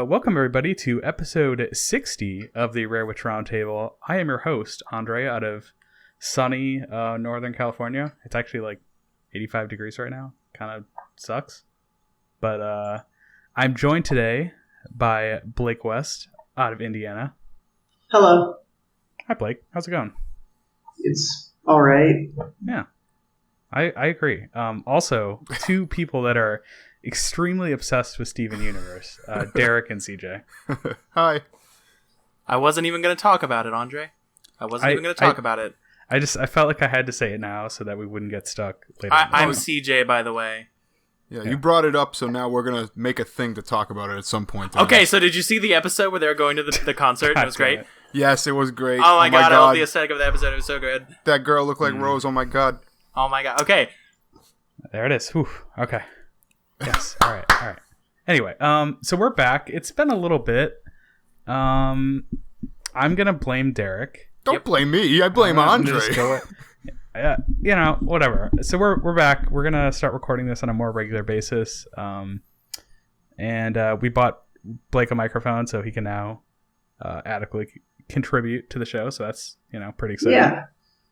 Welcome everybody to episode 60 of the Rare Witch Roundtable. I am your host, Andre, out of sunny Northern California. It's actually like 85 degrees right now. Kind of sucks. But I'm joined today by Blake West out of Indiana. Hello. Hi, Blake. How's it going? It's all right. Yeah, I agree. Also, two people that are extremely obsessed with Steven Universe, Derek and CJ. Hi. I wasn't even going to talk about it, Andre. I wasn't even going to talk about it. I felt like I had to say it now so that we wouldn't get stuck later. I'm CJ, by the way. Yeah, you brought it up, so now we're going to make a thing to talk about it at some point. Okay, so did you see the episode where they were going to the concert? It was great. Yes, it was great. Oh my god, I love the aesthetic of the episode. It was so good. That girl looked like Rose. Oh my god. Oh my god. Okay. There it is. Whew. Okay. Yes. All right. Anyway, so we're back. It's been a little bit. I'm gonna blame Derek. Don't blame me. I blame Andre. Whatever. So we're back. We're gonna start recording this on a more regular basis. And we bought Blake a microphone so he can now adequately contribute to the show. So that's pretty exciting. Yeah,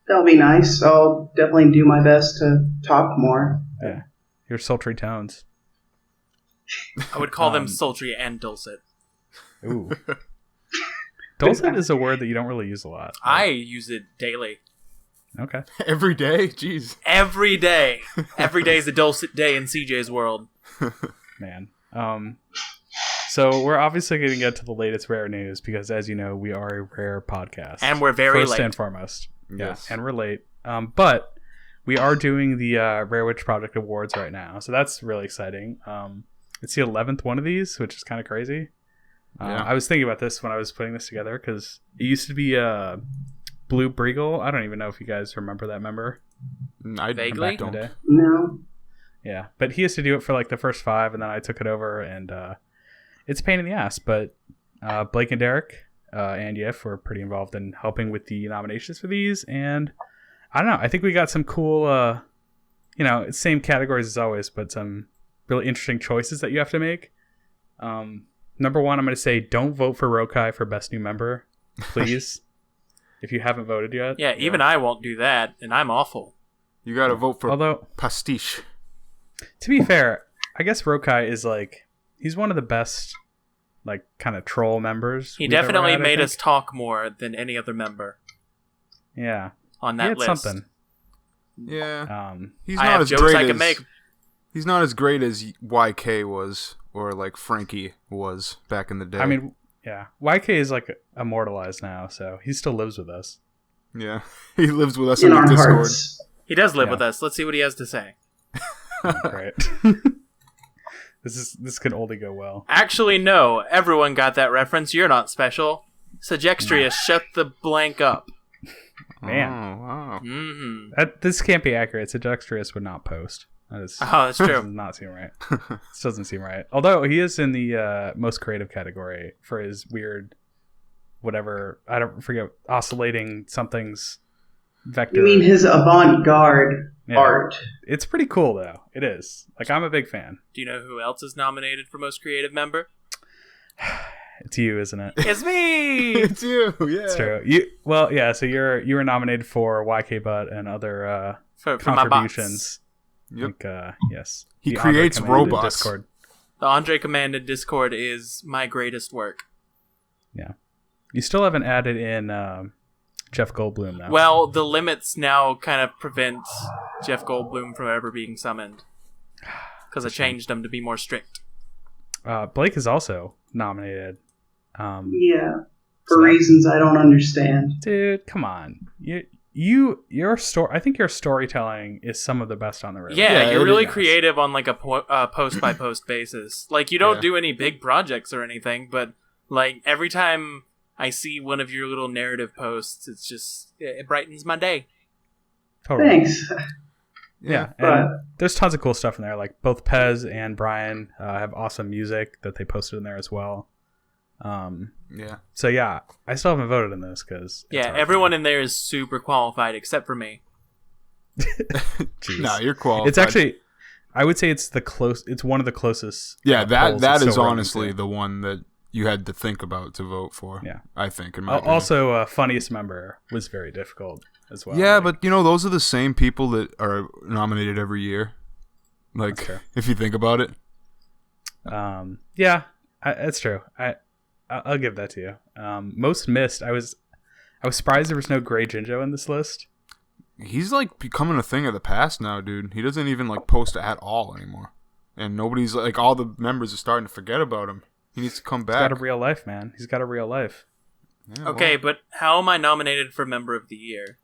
that'll be nice. I'll definitely do my best to talk more. Yeah, your sultry tones. I would call them sultry and dulcet. Ooh. Dulcet is a word that you don't really use a lot. I use it daily. Okay. Every day? Jeez. Every day. Every day is a dulcet day in CJ's world. Man. So we're obviously going to get to the latest rare news because, as you know, we are a rare podcast. And we're very late. First and foremost. Yes. Yeah, and we're late. But we are doing the Rare Witch Project Awards right now. So that's really exciting. It's the 11th one of these, which is kind of crazy. I was thinking about this when I was putting this together because it used to be Blue Breagle. I don't even know if you guys remember that member. I Vaguely don't. No. Yeah, but he used to do it for like the first 5, and then I took it over, and it's a pain in the ass. But Blake and Derek and Yif were pretty involved in helping with the nominations for these, and I don't know. I think we got some cool, same categories as always, but some really interesting choices that you have to make. Number one, I'm going to say don't vote for Rokai for Best New Member, please. If you haven't voted yet. Yeah, even I won't do that, and I'm awful. You got to vote for Although, Pastiche. To be fair, I guess Rokai is he's one of the best, kind of troll members. He definitely made us talk more than any other member. Yeah. On that list. Something. Yeah. He's not as great I can make. He's not as great as YK was, or Frankie was back in the day. I mean, yeah. YK is immortalized now, so he still lives with us. Yeah. He lives with us in on our Discord. hearts. He does live with us. Let's see what he has to say. Right. This could only go well. Actually, no. Everyone got that reference. You're not special. Sagextrius, shut the blank up. Man. Oh, wow. Mm-hmm. This can't be accurate. Sagextrius would not post. That's true. Does not seem right. This doesn't seem right. Although he is in the most creative category for his weird, whatever, I don't forget, oscillating something's vector. You mean his avant-garde art? It's pretty cool, though. It is. I'm a big fan. Do you know who else is nominated for Most Creative Member? It's you, isn't it? It's me! It's you, yeah. It's true. So you were nominated for YK Butt and other for contributions. Yep. Yes. He The creates Andre Commanded robots. Discord. The Andre Commanded Discord is my greatest work. Yeah. You still haven't added in Jeff Goldblum, though. Well, the limits now kind of prevent Jeff Goldblum from ever being summoned. Because I changed them to be more strict. Blake is also nominated. Yeah. For reasons I don't understand. Dude, come on. Your story. I think your storytelling is some of the best on the road. Yeah, you're really nice. creative on a post by post basis. You don't do any big projects or anything, but every time I see one of your little narrative posts, it's just it brightens my day. Totally. Thanks. Yeah, and there's tons of cool stuff in there. Both Pez and Brian have awesome music that they posted in there as well. Yeah. So yeah, I still haven't voted in this because everyone in there is super qualified except for me. No, you're qualified. It's actually, I would say it's one of the closest. Yeah, that polls is still running honestly to. the one that you had to think about to vote for. Yeah. I think. In my opinion. Also, funniest member was very difficult as well. Yeah, but those are the same people that are nominated every year. Like, if you think about it. Yeah, that's true. I'll give that to you. Most missed. I was surprised there was no Grey Jinjo in this list. He's like becoming a thing of the past now, dude. He doesn't even like post at all anymore, and nobody's like all the members are starting to forget about him. He needs to come back. He's got a real life, man. He's got a real life. Yeah, Okay, but how am I nominated for Member of the Year?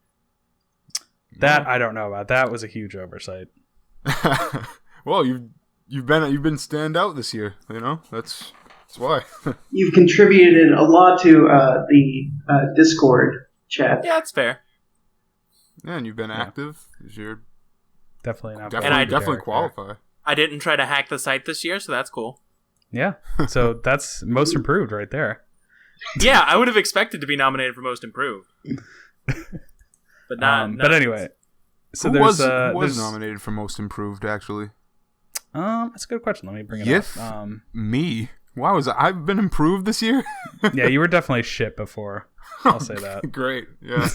That I don't know about. That was a huge oversight. Well, you've been stand out this year. That's why. You've contributed a lot to the Discord chat. Yeah, that's fair. Yeah, and you've been active. You're Definitely not. definitely qualify. I didn't try to hack the site this year, so that's cool. Yeah, so that's most improved right there. Yeah, I would have expected to be nominated for Most Improved. But not. But anyway, so who was there's nominated for Most Improved, actually? That's a good question. Let me bring it up. Me? Wow, I've been improved this year? Yeah, you were definitely shit before. I'll say that. Great, yeah.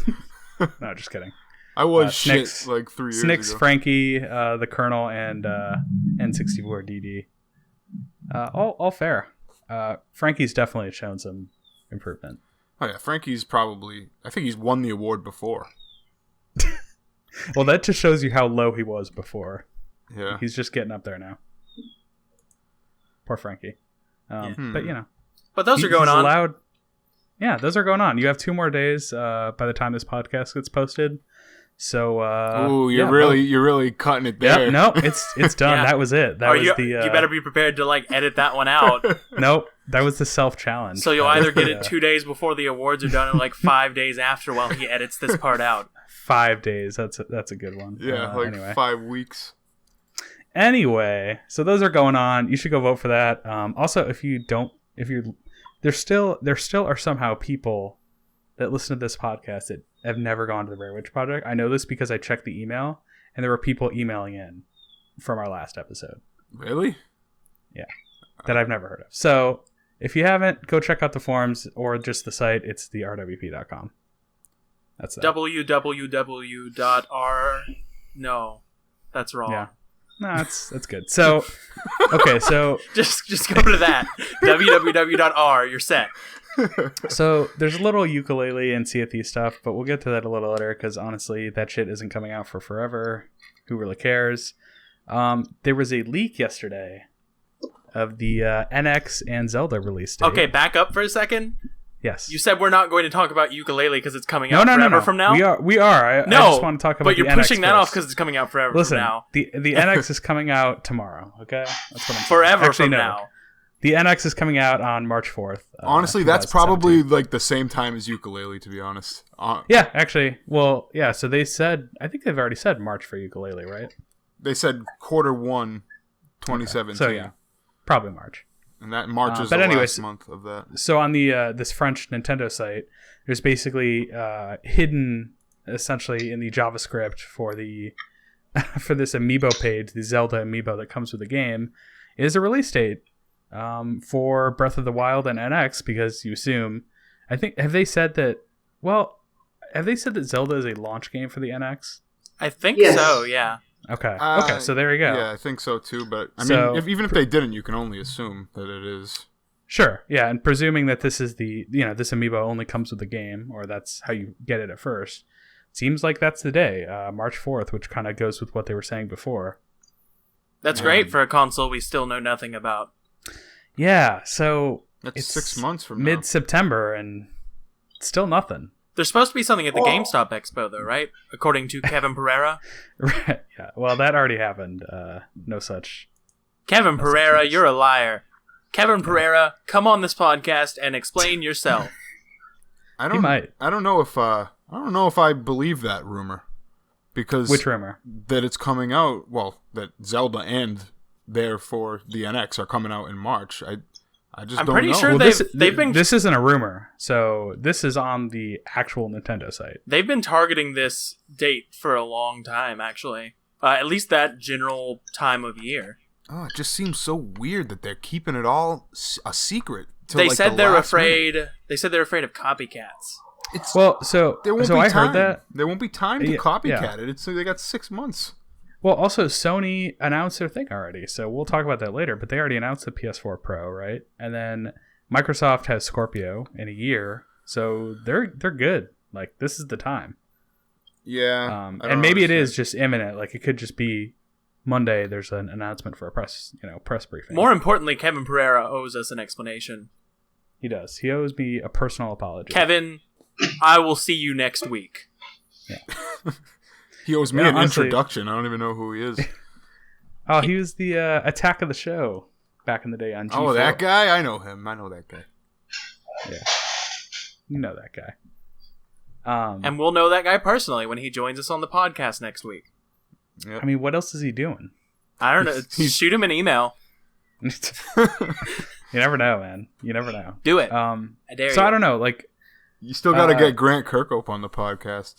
No, just kidding. I was Snicks, shit like 3 years Snicks, ago. Frankie, the Colonel, and N64 DD. All fair. Frankie's definitely shown some improvement. Oh yeah, Frankie's probably... I think he's won the award before. Well, that just shows you how low he was before. Yeah. He's just getting up there now. Poor Frankie. But, But those are going on. Yeah, those are going on. You have 2 more days by the time this podcast gets posted. So, you're really cutting it there. Yep, no, it's done. Yeah. That was it. You better be prepared to edit that one out. Nope, that was the self-challenge. So you'll either get it 2 days before the awards are done, or 5 days after while he edits this part out. 5 days. That's a good one. Yeah, anyway. 5 weeks. Anyway, so those are going on. You should go vote for that. Also, there still are somehow people that listen to this podcast that have never gone to the Rare Witch Project. I know this because I checked the email, and there were people emailing in from our last episode. Really? Yeah, that I've never heard of. So if you haven't, go check out the forums or just the site. It's the rwp.com. That's that. www.r. No, that's wrong. Yeah. No, that's good. So, okay, so just go to that www.r. You're set. So there's a little ukulele and Sea of Thieves stuff, but we'll get to that a little later because honestly, that shit isn't coming out for forever. Who really cares? There was a leak yesterday of the NX and Zelda release date. Okay, back up for a second. Yes. You said we're not going to talk about ukulele because it's coming out forever from now? We are. I just want to talk about the NX. But you're pushing that first. off because it's coming out forever Listen, from now. The NX is coming out tomorrow, okay? That's what I'm forever Actually, from no. now. The NX is coming out on March 4th. Honestly, that's probably the same time as ukulele, to be honest. Yeah, actually. Well, yeah, so I think they've already said March for ukulele, right? They said Q1 2017. Okay. So yeah, probably March. And that March is last month of that. So on the this French Nintendo site, there's basically hidden, essentially, in the JavaScript for this amiibo page, the Zelda amiibo that comes with the game, is a release date for Breath of the Wild and NX, because you assume, have they said that Zelda is a launch game for the NX? I think so, yeah. Okay, so there you go. Yeah, I think so too, but I mean, even if they didn't, you can only assume that it is. Sure, yeah, and presuming that this is this amiibo only comes with the game, or that's how you get it at first, seems like that's the day, March 4th, which kind of goes with what they were saying before. That's great for a console we still know nothing about. Yeah, so it's 6 months from now. Mid-September, and still nothing. There's supposed to be something at the GameStop Expo, though, right? According to Kevin Pereira. Right. Yeah. Well, that already happened. No such. Kevin Pereira, you're a liar. Kevin Pereira, come on this podcast and explain yourself. I don't know if I believe that rumor, because which rumor? That it's coming out. Well, that Zelda and therefore the NX are coming out in March. I'm pretty know. sure they've been. This isn't a rumor, so this is on the actual Nintendo site. They've been targeting this date for a long time, actually. At least that general time of year. Oh, it just seems so weird that they're keeping it all a secret. They like, said the they're last afraid. minute. They said they're afraid of copycats. Well, so There won't so be I time. heard that. There won't be time to Yeah, copycat it. They got 6 months. Well, also Sony announced their thing already, so we'll talk about that later. But they already announced the PS4 Pro, right? And then Microsoft has Scorpio in a year, so they're good. Like, this is the time. Yeah, and maybe it is just imminent. Like, it could just be Monday. There's an announcement for a press briefing. More importantly, Kevin Pereira owes us an explanation. He does. He owes me a personal apology. Kevin, I will see you next week. Yeah. He owes me Yeah, an honestly- introduction. I don't even know who he is. Oh, he was the attack of the show back in the day on G4. Oh, that guy? I know him. I know that guy. Yeah, you know that guy. And we'll know that guy personally when he joins us on the podcast next week. Yep. I mean, what else is he doing? I don't know. Shoot him an email. You never know, man. You never know. Do it. I dare so you. I don't know. Like, You still got to get Grant Kirkhope on the podcast.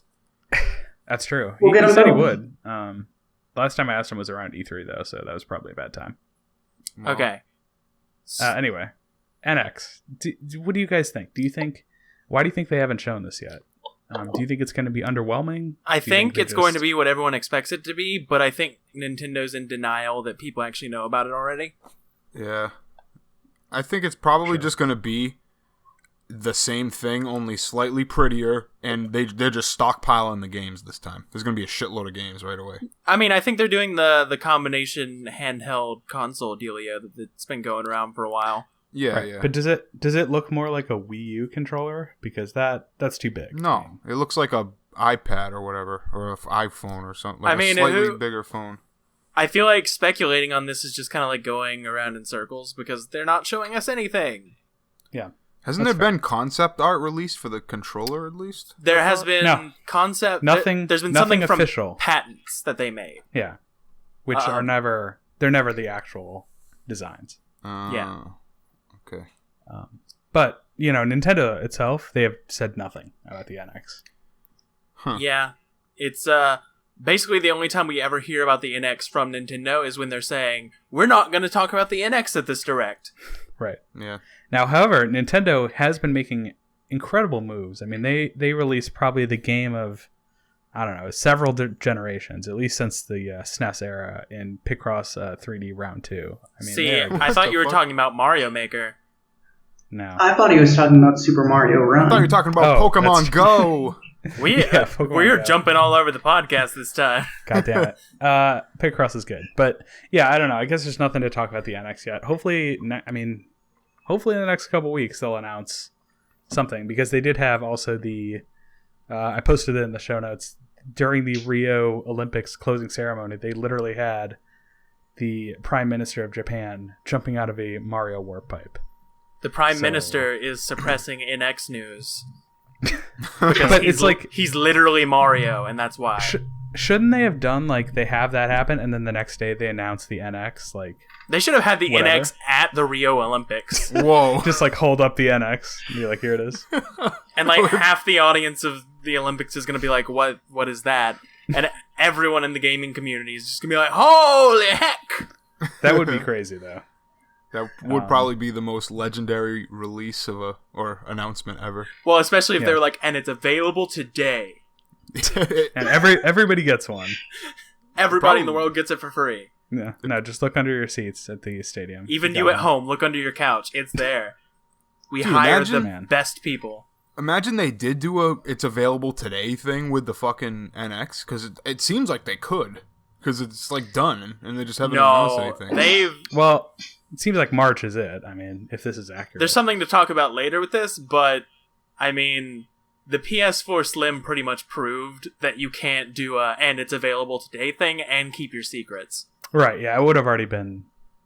that's true. We'll he get him said he going. would. Last time I asked him was around E3 though, so that was probably a bad time. Well, Okay. Anyway, NX. What do you guys think? Why do you think they haven't shown this yet? Do you think it's going to be underwhelming? I Do you think they're it's going to just- be what everyone expects it to be, but I think Nintendo's in denial that people actually know about it already. Yeah. I think it's probably Sure. just going to be the same thing, only slightly prettier, and they're just stockpiling the games this time. There's going to be a shitload of games right away. I mean, I think they're doing the combination handheld console dealio that's been going around for a while. Yeah, Right. yeah. But does it look more like a Wii U controller? Because that's too big. No, it looks like a iPad or whatever, or an iPhone or something. Like I mean, a slightly who- bigger phone. I feel like speculating on this is just kind of like going around in circles because they're not showing us anything. Yeah. Hasn't That's there been concept art released for the controller at least? There has been No. concept. Nothing. There's been nothing something from official. patents that they made. Yeah. Which Uh-oh. are never. They're never the actual designs. Yeah. Okay. But Nintendo itself, they have said nothing about the NX. Huh. Yeah, it's basically the only time we ever hear about the NX from Nintendo is when they're saying we're not going to talk about the NX at this direct. Right. Yeah. Now, however, Nintendo has been making incredible moves. I mean, they released probably the game of, I don't know, several generations, at least since the SNES era in Picross 3D Round 2. I mean, See, they're- I thought the you were fuck? talking about Mario Maker. no. I thought he was talking about Super Mario Run. I thought you were talking about Oh, Pokemon that's- Go. Pokemon We're Go. jumping all over the podcast this time. God damn it. Picross is good. But yeah, I don't know. I guess there's nothing to talk about the NX yet. Hopefully in the next couple weeks they'll announce something, because they did have also the I posted it in the show notes during the Rio Olympics closing ceremony. They literally had the Prime Minister of Japan jumping out of a Mario warp pipe. The Prime So- Minister is suppressing NX news. But it's like, he's literally Mario, and that's why. shouldn't they have done like they have that happen and then the next day they announce the NX, like They should have had the Whatever. NX at the Rio Olympics. Whoa. just like hold up the NX and be like, here it is. And like half the audience of the Olympics is going to be like, what is that? And everyone in the gaming community is just going to be like, holy heck! That would be crazy though. That would probably be the most legendary release of or announcement ever. Well, especially if Yeah. they were like, and it's available today. And everybody gets one. Everybody in the Probably. world gets it for free. Yeah. No, just look under your seats at the stadium. Even got you at one. home, look under your couch. It's there. We Dude, hired the imagine- Man. best people. Imagine they did do a "it's available today" thing with the fucking NX, because it seems like they could, because it's like done and they just haven't announced No, anything. they've... Well, it seems like March is it. I mean, if this is accurate. There's something to talk about later with this, but, I mean, the PS4 Slim pretty much proved that you can't do a and it's available today thing and keep your secrets. Right, yeah, it would have already been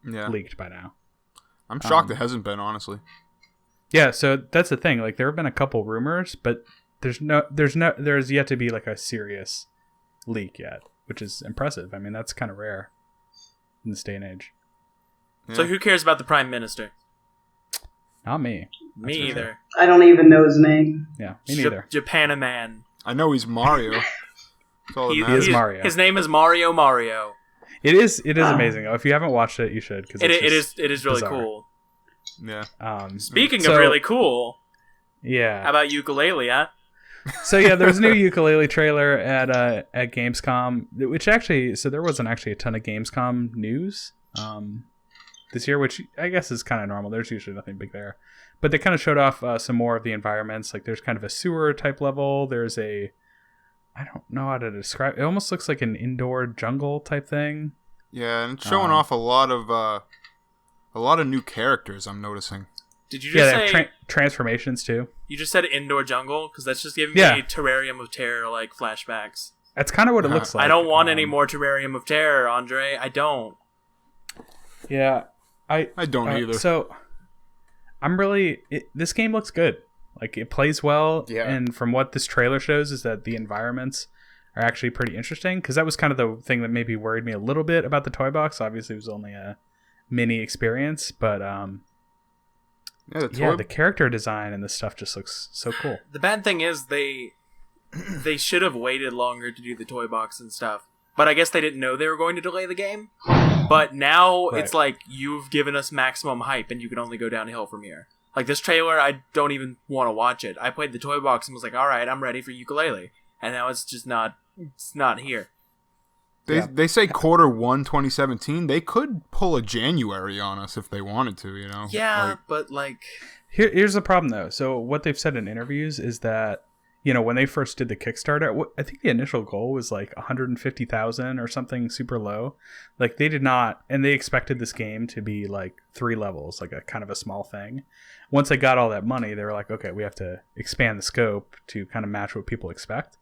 Yeah, leaked by now. I'm shocked it hasn't been, honestly. Yeah, so that's the thing. Like, there have been a couple rumors, but there's yet to be like a serious leak yet, which is impressive. I mean, that's kind of rare in this day and age. So Yeah. who cares about the Prime Minister? Not me. Me for sure. either. I don't even know his name. Yeah, me neither. Japanaman. I know he's Mario. That's all that He matters. is Mario. His name is Mario. It is amazing. Though. If you haven't watched it, you should, because It is really bizarre. cool. Yeah. Speaking of really cool, yeah. how about ukulele, huh? So yeah, there's a new ukulele trailer at Gamescom, which actually, so there wasn't actually a ton of Gamescom news this year, which I guess is kind of normal. There's usually nothing big there, but they kind of showed off some more of the environments. Like there's kind of a sewer type level. There's I don't know how to describe. It almost looks like an indoor jungle type thing. Yeah, and it's showing off a lot of new characters. I'm noticing. Did you just say transformations too? You just said indoor jungle because that's just giving me Terrarium of Terror like flashbacks. That's kind of what it looks like. I don't want any more Terrarium of Terror, Andre. I don't. Yeah, I don't either. So I'm really this game looks good. Like it plays well, and from what this trailer shows is that the environments are actually pretty interesting. Because that was kind of the thing that maybe worried me a little bit about the toy box. Obviously, it was only a mini experience, but the character design and this stuff just looks so cool. The bad thing is they should have waited longer to do the toy box and stuff. But I guess they didn't know they were going to delay the game. But now it's like, you've given us maximum hype and you can only go downhill from here. Like this trailer, I don't even want to watch it. I played the toy box and was like, all right, I'm ready for ukulele. And now it's just not here. They say Q1 2017. They could pull a January on us if they wanted to, you know? Yeah, but like... Here's the problem, though. So what they've said in interviews is that, you know, when they first did the Kickstarter, I think the initial goal was like 150,000 or something super low. Like they did not, and they expected this game to be like 3 levels, like a kind of a small thing. Once they got all that money, they were like, okay, we have to expand the scope to kind of match what people expect.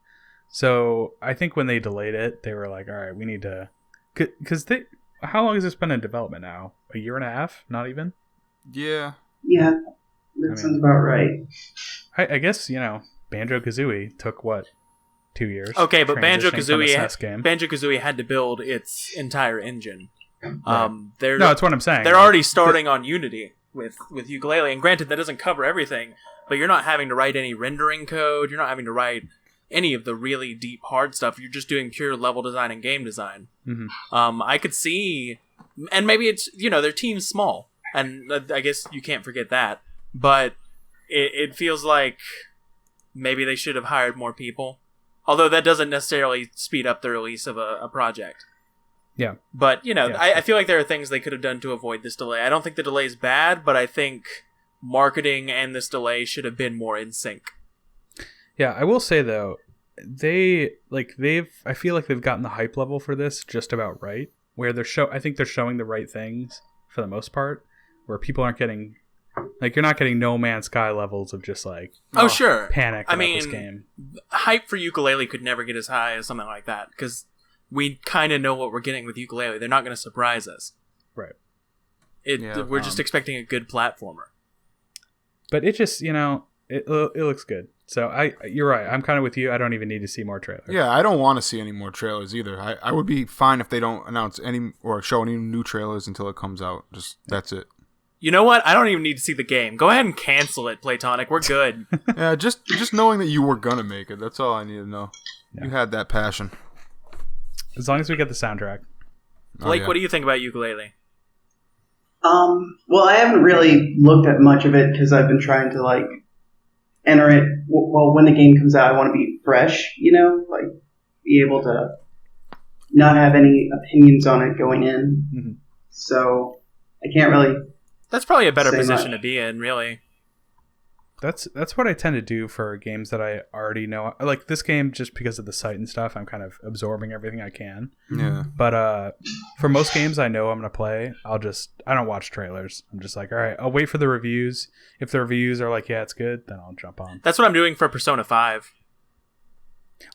So I think when they delayed it, they were like, all right, we need to, because how long has this been in development now? A year and a half? Not even? Yeah. Yeah, that sounds about right. I guess, you know, Banjo-Kazooie took, 2 years? Okay, but Banjo-Kazooie had to build its entire engine. Right. That's what I'm saying. They're already starting on Unity with ukulele, and granted, that doesn't cover everything, but you're not having to write any rendering code, you're not having to write any of the really deep, hard stuff. You're just doing pure level design and game design. Mm-hmm. I could see, and maybe it's, you know, their team's small, and I guess you can't forget that, but it feels like maybe they should have hired more people. Although that doesn't necessarily speed up the release of a project. Yeah. But, you know, I feel like there are things they could have done to avoid this delay. I don't think the delay is bad, but I think marketing and this delay should have been more in sync. Yeah, I will say though, I feel like they've gotten the hype level for this just about right. Where I think they're showing the right things for the most part, where people aren't getting, like, you're not getting No Man's Sky levels of just like sure, panic about this game. Hype for ukulele could never get as high as something like that because we kind of know what we're getting with ukulele. They're not going to surprise us, right? We're just expecting a good platformer. But it just, you know, it looks good. So you're right. I'm kind of with you. I don't even need to see more trailers. Yeah, I don't want to see any more trailers either. I would be fine if they don't announce any or show any new trailers until it comes out. That's it. You know what? I don't even need to see the game. Go ahead and cancel it, Platonic. We're good. Yeah, just knowing that you were gonna make it. That's all I need to know. Yeah. You had that passion. As long as we get the soundtrack. Blake, what do you think about ukulele? Well, I haven't really looked at much of it because I've been trying to like enter it. Well, when the game comes out, I want to be fresh, you know, like be able to not have any opinions on it going in. Mm-hmm. So I can't really. That's probably a better position to be in, really. That's what I tend to do for games that I already know. Like this game, just because of the site and stuff, I'm kind of absorbing everything I can. Yeah. But for most games I know I'm going to play, I don't watch trailers. I'm just like, all right, I'll wait for the reviews. If the reviews are like, yeah, it's good, then I'll jump on. That's what I'm doing for Persona 5.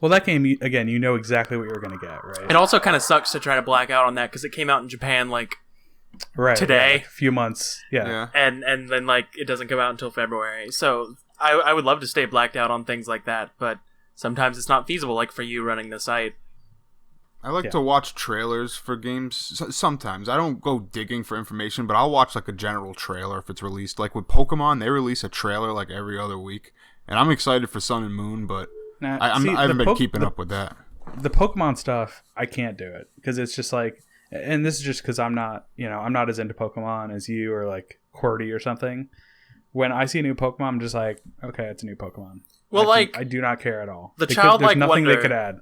Well, that game, again, you know exactly what you're going to get, right? It also kind of sucks to try to black out on that because it came out in Japan like today, a few months, and then like it doesn't come out until February. So I would love to stay blacked out on things like that, but sometimes it's not feasible. Like for you running the site, I like to watch trailers for games. Sometimes I don't go digging for information, but I'll watch like a general trailer if it's released. Like with Pokemon, they release a trailer like every other week, and I'm excited for Sun and Moon, but I haven't been keeping up with that. The Pokemon stuff, I can't do it because it's just like. And this is just because I'm not as into Pokemon as you or like QWERTY or something. When I see a new Pokemon, I'm just like, okay, it's a new Pokemon. Well, I do not care at all. The childlike there's nothing wonder. they could add.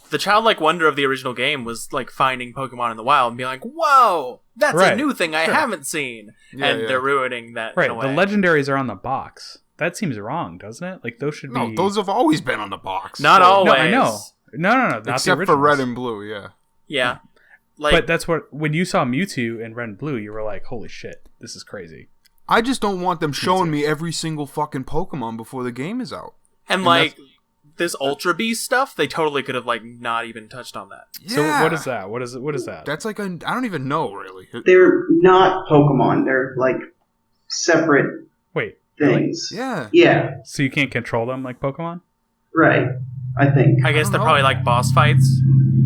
The childlike wonder of the original game was like finding Pokemon in the wild and being like, "Whoa, that's Right. a new thing I haven't seen," and they're ruining that. Right, in a way. the legendaries are on the box. That seems wrong, doesn't it? Like those should be. No, those have always been on the box. Not always. No, I know. No, not the Except originals. for Red and Blue, yeah. Yeah, like, But that's what when you saw Mewtwo in Red and Blue, you were like, "Holy shit, this is crazy." I just don't want them showing me every single fucking Pokemon before the game is out. and like this Ultra Beast stuff, they totally could have like not even touched on that. Yeah. So what is that? What is that? That's like I don't even know really. They're not Pokemon. They're like separate Wait, things. Yeah. Yeah, so you can't control them like Pokemon? right. I think. I guess don't they're know. probably like boss fights.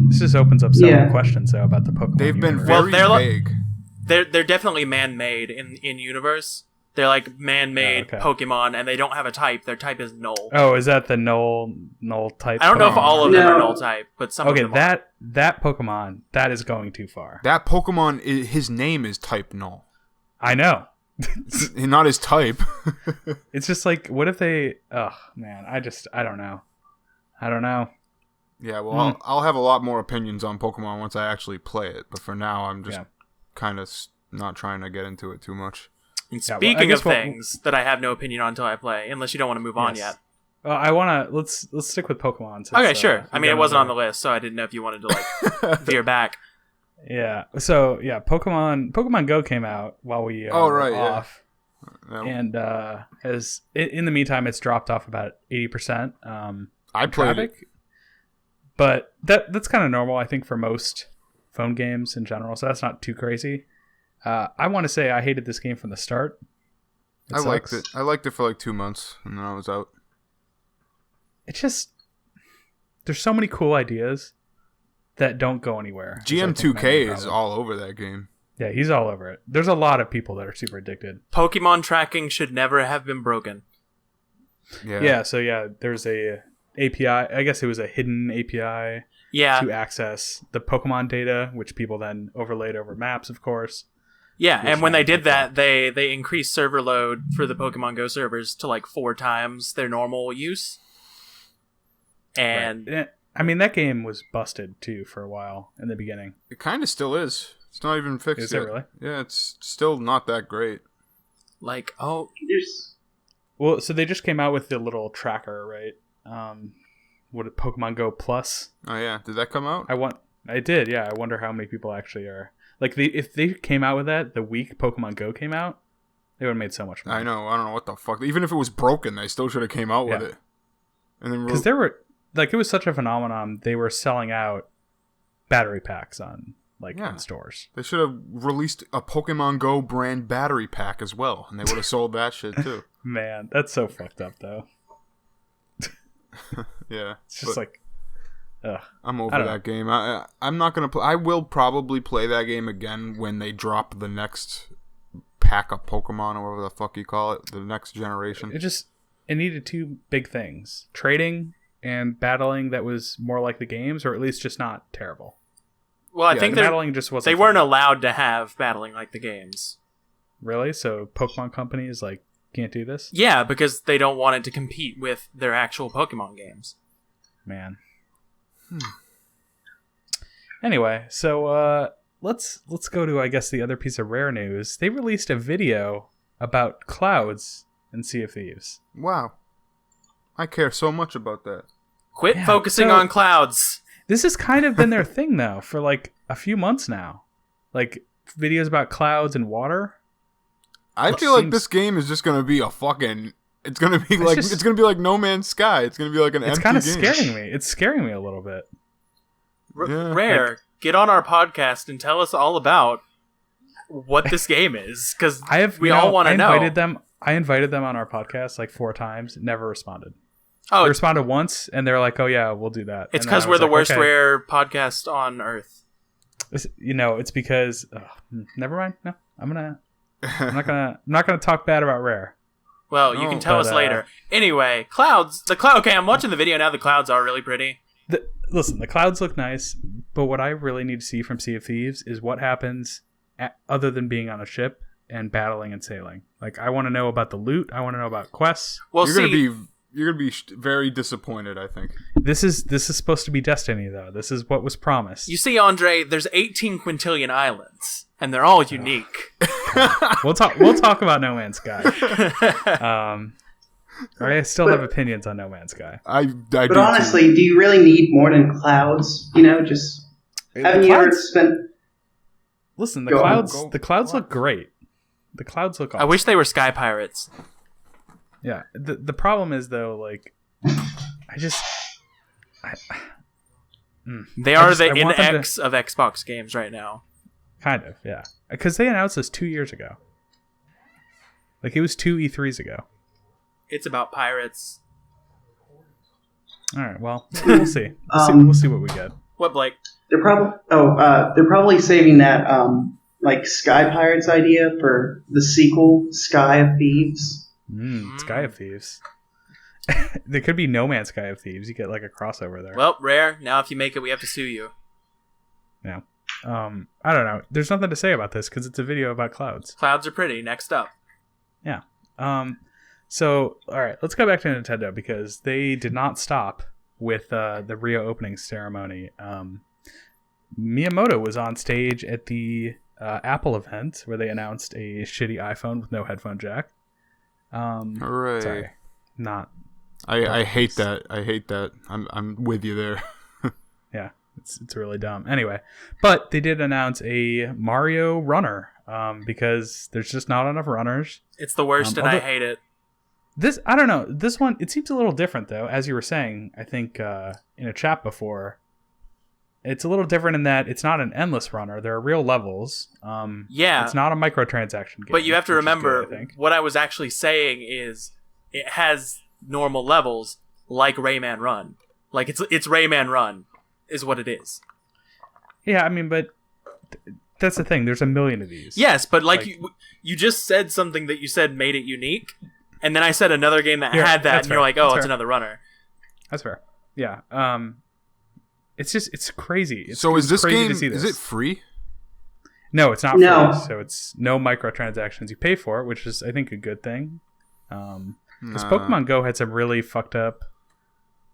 This just opens up several Yeah. questions though about the Pokemon. They've been universe. Well, very they're like- vague. They're definitely man-made in universe. They're like man-made Oh, okay. Pokemon, and they don't have a type. Their type is null. Oh, is that the null type? I don't know if Pokemon? all of them are No. null type, but some of Okay, them are. that Pokemon that is going too far. That Pokemon, his name is type null. I know. Not his type. It's just like, what if they? Oh man, I don't know. I don't know. Yeah, well, I'll have a lot more opinions on Pokemon once I actually play it. But for now, I'm just kind of not trying to get into it too much. And Yeah, well, I speaking guess of what- things that I have no opinion on until I play, unless you don't want to move on yet. Well, I wanna let's stick with Pokemon. Since, Okay, sure. I mean, it wasn't on the list. list, so I didn't know if you wanted to like veer back. Yeah. So yeah, Pokemon Go came out while we Oh, were right, yeah. off, Yeah, and as in the meantime, it's dropped off about 80%. I played it. But that's kind of normal, I think, for most phone games in general. So that's not too crazy. I want to say I hated this game from the start. I liked it. I liked it for like 2 months, and then I was out. It's just there's so many cool ideas that don't go anywhere. is, I think, my main GM2K is problem. all over that game. Yeah, he's all over it. There's a lot of people that are super addicted. Pokemon tracking should never have been broken. Yeah. So there's a API. I guess it was a hidden API Yeah, to access the Pokemon data, which people then overlaid over maps, of course. yeah. Which And when they one? did that, they increased server load for the Pokemon Go servers to like 4 times their normal use. And Right. I mean, that game was busted too for a while in the beginning. It kind of still is. It's not even fixed Is it yet. really? Yeah, it's still not that great. like, oh, There's Well, so they just came out with the little tracker, right? What Pokemon Go Plus? Oh yeah, did that come out? I did, yeah. I wonder how many people actually are like. If they came out with that the week Pokemon Go came out, they would have made so much money. I know. I don't know what the fuck. Even if it was broken, they still should have came out with Yeah. it. And then Because there were like it was such a phenomenon. They were selling out battery packs on in stores. they should have released a Pokemon Go brand battery pack as well, and they would have sold that shit too. Man, that's so fucked up though. Yeah, It's just but ugh. I'm I over don't that game. I'm not gonna play. I will probably play that game again when they drop the next pack of Pokemon or whatever the fuck you call it, the next generation. It needed two big things: trading and battling that was more like the games, or at least just not terrible. well, I Yeah, think The they battling just wasn't. they fun. weren't allowed to have battling like the games. Really. So Pokemon companies can't do this. Yeah, because they don't want it to compete with their actual Pokemon games. Man. Anyway, so let's go to I guess the other piece of rare news. They released a video about clouds in Sea of Thieves. Wow, I care so much about that. Quit Yeah, focusing so- on clouds. This has kind of been their thing though for a few months now. Videos about clouds and water. I It feel like seems- this game is just gonna be a fucking. It's gonna be just- it's gonna be like No Man's Sky. It's gonna be like an It's empty kind of game. scaring me. It's scaring me a little bit. Yeah, Rare, get on our podcast and tell us all about what this game is, because we all want to know. I invited them on our podcast 4 times. Never responded. Oh, They responded once, and they're like, "Oh yeah, we'll do that." it's And then I because we're was the like, worst okay. Rare podcast on Earth. It's because. Never mind. No, I'm not gonna talk bad about Rare. Well, you No, can tell but, us later. Anyway, clouds. Okay, I'm watching the video now. The clouds are really pretty. Listen, the clouds look nice, but what I really need to see from Sea of Thieves is what happens other than being on a ship and battling and sailing. Like, I want to know about the loot. I want to know about quests. Well, You're gonna be very disappointed, I think. This is supposed to be Destiny, though. This is what was promised. You see, Andre, there's 18 quintillion islands, and they're all unique. We'll talk about No Man's Sky. I still have opinions on No Man's Sky. But honestly, do you really need more than clouds? You know, just haven't you ever spent? Listen, the clouds look great. The clouds look awesome. I wish they were Sky Pirates. Yeah. The problem is, though, like, they are the NX of Xbox games right now. Kind of, yeah. Because they announced this 2 years ago. Like, it was 2 E3s ago. It's about pirates. All right, well, we'll see. We'll see what we get. What, Blake? They're probably saving that like Sky Pirates idea for the sequel, Sky of Thieves. Sky of Thieves. There could be No Man's Sky of Thieves. You get like a crossover there. Well, Rare. Now, if you make it, we have to sue you. Yeah. I don't know. There's nothing to say about this because it's a video about clouds. Clouds are pretty. Next up. Yeah. So, all right, let's go back to Nintendo because they did not stop with the Rio opening ceremony. Miyamoto was on stage at the Apple event where they announced a shitty iPhone with no headphone jack. Hooray! Sorry, not. I hate that. I hate that. I'm with you there. Yeah, it's really dumb. Anyway, but they did announce a Mario runner because there's just not enough runners. It's the worst, and I hate it. I don't know. This one, it seems a little different, though. As you were saying, I think in a chat before, it's a little different in that it's not an endless runner. There are real levels. Yeah. It's not a microtransaction game. But you have to remember, good, what I was actually saying is it has normal levels like Rayman Run. Like, it's Rayman Run is what it is. Yeah, I mean, but that's the thing. There's a million of these. Yes, but like you just said something that you said made it unique. And then I said another game that had that, and you're like, oh, it's another runner. That's fair. Yeah. It's crazy. So is this crazy game, to see this. Is it free? No, it's not free. So it's no microtransactions. You pay for it, which is, I think, a good thing. Because Pokemon Go had some really fucked up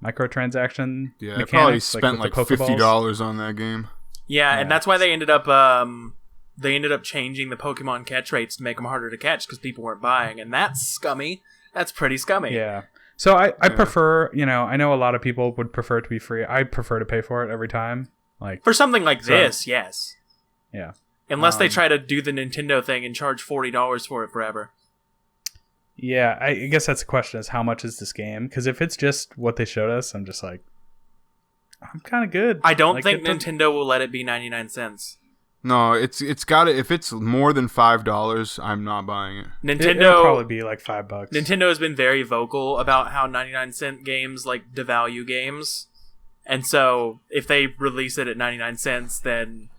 microtransaction mechanics. I probably spent like $50 on that game. Yeah, and that's why they ended up changing the Pokemon catch rates to make them harder to catch because people weren't buying, and that's scummy. That's pretty scummy. Yeah. So I prefer, I know a lot of people would prefer it to be free. I prefer to pay for it every time. Like for something like this, yes. Yeah. Unless they try to do the Nintendo thing and charge $40 for it forever. Yeah, I guess that's the question: is how much is this game? Because if it's just what they showed us, I'm just like, I'm kind of good. I don't think Nintendo will let it be 99 cents. No, it's got to. If it's more than $5, I'm not buying it. It'll probably be like $5. Nintendo has been very vocal about how 99-cent games like devalue games, and so if they release it at 99 cents, then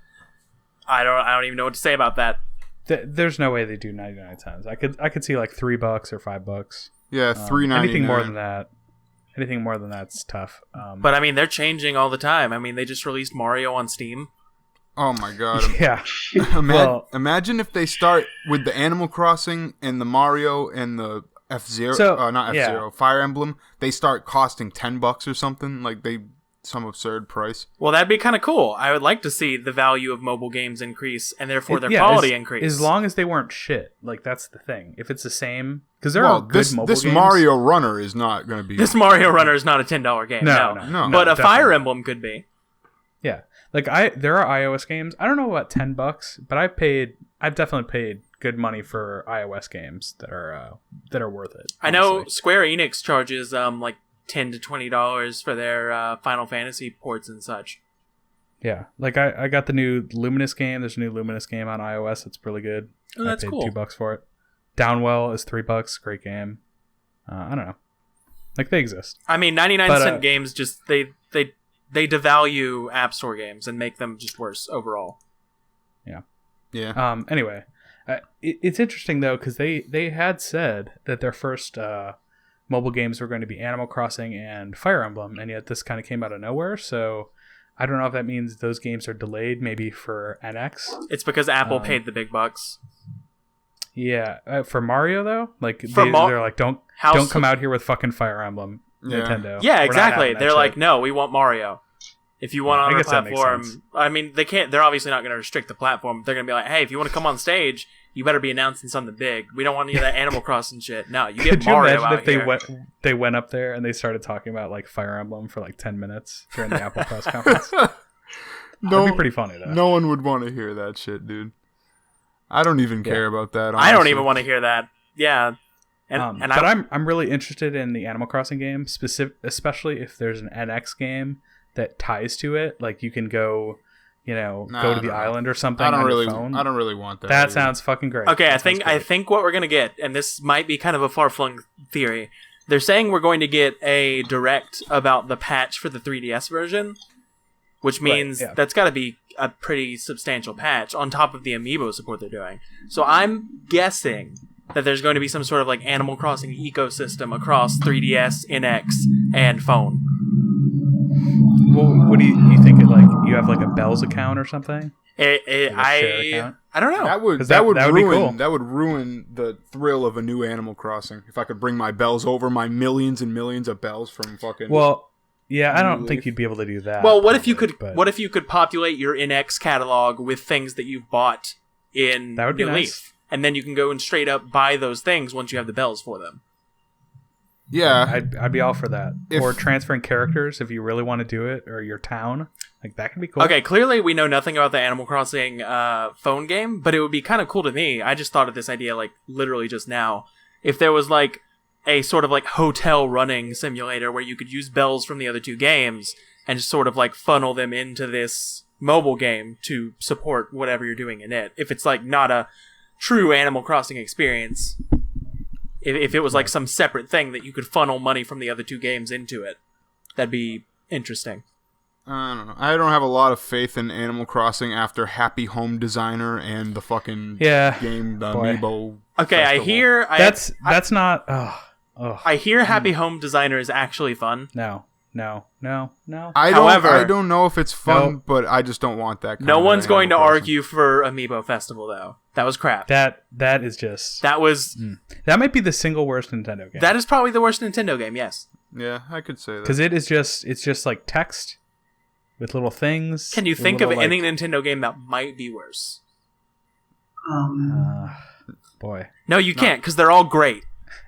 I don't even know what to say about that. There's no way they do 99 cents. I could see like $3 or $5. Yeah, $3.99. Anything more than that's tough. But I mean, they're changing all the time. I mean, they just released Mario on Steam. Oh my god. Yeah. Imagine if they start with the Animal Crossing and the Mario and the F-Zero, not F-Zero, Fire Emblem. They start costing $10 or something, like some absurd price. Well, that'd be kind of cool. I would like to see the value of mobile games increase and therefore their quality increase. As long as they weren't shit. Like, that's the thing. If it's the same, because there are good mobile games. This Mario Runner is not going to be. This Mario Runner is not a $10 game. No. But a Fire Emblem could be. Yeah. Like there are iOS games. I don't know about $10, but I've definitely paid good money for iOS games that are worth it. Honestly. I know Square Enix charges like $10 to $20 for their Final Fantasy ports and such. Yeah, like I got the new Luminous game. There's a new Luminous game on iOS. It's really good. Oh, that's cool. I paid $2 for it. Downwell is $3. Great game. I don't know. Like, they exist. I mean, 99-cent games just they devalue App Store games and make them just worse overall. Yeah. Yeah. Anyway, it's interesting though because they had said that their first mobile games were going to be Animal Crossing and Fire Emblem, and yet this kind of came out of nowhere. So I don't know if that means those games are delayed, maybe for NX. It's because Apple paid the big bucks. Yeah, for Mario though, like For they're like, don't House- come out here with fucking Fire Emblem, Nintendo. Yeah, We're not exactly. having that They're shit. like, no, we want Mario. If you want Yeah, I on our guess that makes sense. platform, I mean, they can't. They're obviously not going to restrict the platform. They're going to be like, hey, if you want to come on stage, you better be announcing something big. We don't want any of that Animal Crossing shit. No, you get Could you Mario imagine out if here. they went up there and they started talking about like Fire Emblem for like 10 minutes during the Apple press conference? That'd be pretty funny though. No one would want to hear that shit, dude. I don't even care about that. Honestly. I don't even want to hear that. Yeah, but I'm really interested in the Animal Crossing game, especially if there's an NX game that ties to it. Like you can go, go to the island or something. I don't on really. your phone. I don't really want that. That either. sounds fucking great. Okay, That sounds I great. think what we're gonna get, and this might be kind of a far-flung theory. They're saying we're going to get a direct about the patch for the 3DS version, which means that's got to be a pretty substantial patch on top of the amiibo support they're doing. So I'm guessing that there's going to be some sort of like Animal Crossing ecosystem across 3DS, NX, and phone. Well, what do you think? It like you have like a Bells account or something? I don't know. That would 'Cause that would ruin be cool. that would ruin the thrill of a new Animal Crossing. If I could bring my bells over, my millions and millions of bells from fucking. Well, yeah, I don't New think Leaf. you'd be able to do that. Well, what if you could? but What if you could populate your NX catalog with things that you've bought in That would be New nice. Leaf, and then you can go and straight up buy those things once you have the bells for them. yeah, I'd be all for that. If- Or transferring characters if you really want to do it, or your town. Like that could be cool. Okay, clearly we know nothing about the Animal Crossing phone game, but it would be kind of cool to me. I just thought of this idea like literally just now. If there was like a sort of like hotel running simulator where you could use bells from the other two games and just sort of like funnel them into this mobile game to support whatever you're doing in it. If it's like not a true Animal Crossing experience, if it was like some separate thing that you could funnel money from the other two games into it, that'd be interesting. I don't know. I don't have a lot of faith in Animal Crossing after Happy Home Designer and the fucking game, the boy. Amiibo. Okay, Festival. I hear That's not. I hear Happy Home Designer is actually fun. No. However- I don't know if it's fun, Nope. but I just don't want that. Kind No of one's going to Animal Crossing. argue for Amiibo Festival though. That was crap. That is just. That was That might be the single worst Nintendo game. that is probably the worst Nintendo game. Yes. Yeah, I could say that. Because it's just like text with little things. Can you with think of little, any Nintendo game that might be worse? Boy, No, you can't because they're all great.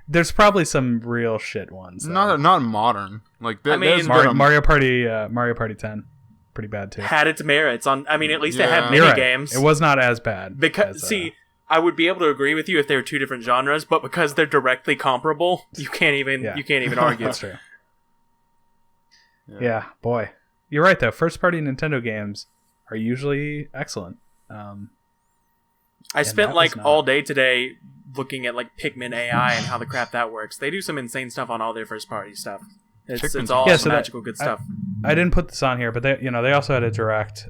there's probably some real shit ones. though. Not modern. Like I mean, there's been a- Mario Party 10, pretty bad too. Had its merits on. I mean, at least it Yeah. had You're mini right. games. It was not as bad. Because as, see, I would be able to agree with you if they were two different genres, but because they're directly comparable, you can't even argue. That's true. Yeah, boy, you're right though. First party Nintendo games are usually excellent. I spent that like was not- all day today looking at like Pikmin AI and how the crap that works. They do some insane stuff on all their first party stuff. It's Pikmin's all Yeah, some so that- magical good stuff. I didn't put this on here, but they also had a direct.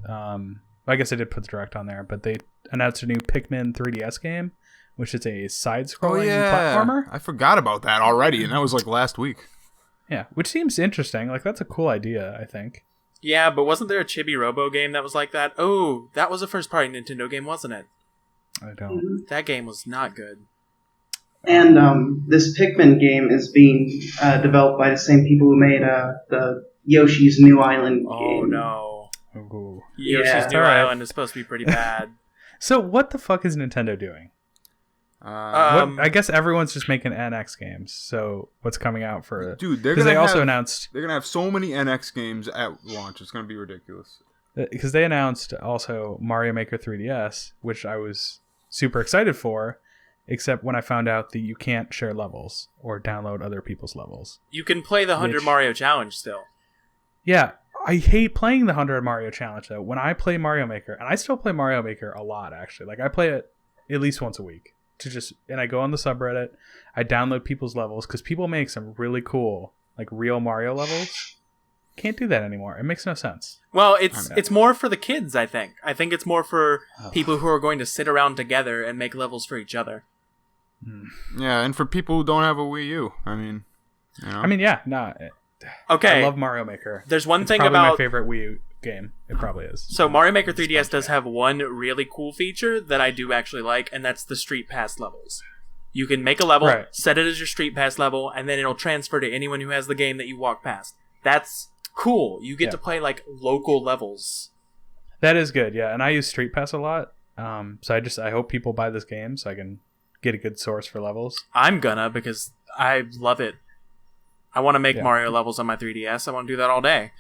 I guess I did put the direct on there, but they announced a new Pikmin 3DS game, which is a side-scrolling platformer. I forgot about that already, and that was like last week. Yeah, which seems interesting. Like that's a cool idea, I think. Yeah, but wasn't there a Chibi Robo game that was like that? Oh, that was a first party Nintendo game, wasn't it? I don't. That game was not good. And this Pikmin game is being developed by the same people who made the Yoshi's New Island Oh game. no. Ooh. Yoshi's New Alright. Island is supposed to be pretty bad. So what the fuck is Nintendo doing? I guess everyone's just making NX games. So what's coming out for? Dude, they're Because gonna they also have- announced. They're gonna have so many NX games at launch. It's gonna be ridiculous. Because they announced also Mario Maker 3DS, which I was super excited for, except when I found out that you can't share levels or download other people's levels. You can play the 100 Which- Mario Challenge still. Yeah, I hate playing the 100 Mario Challenge though. When I play Mario Maker, and I still play Mario Maker a lot actually. Like I play it at least once a week and I go on the subreddit, I download people's levels because people make some really cool like real Mario levels. Can't do that anymore. It makes no sense. Well, it's more for the kids, I think. I think it's more for people who are going to sit around together and make levels for each other. Yeah, and for people who don't have a Wii U, I mean, Yeah, no. Okay. I love Mario Maker. There's one It's thing probably my about favorite Wii U game. It probably is. So Mario Maker 3DS does have one really cool feature that I do actually like, and that's the Street Pass levels. You can make a level, set it as your Street Pass level, and then it'll transfer to anyone who has the game that you walk past. That's cool. You get to play like local levels. That is good, yeah. And I use Street Pass a lot. So I hope people buy this game so I can get a good source for levels. I'm gonna, because I love it. I want to make Mario levels on my 3DS. I want to do that all day.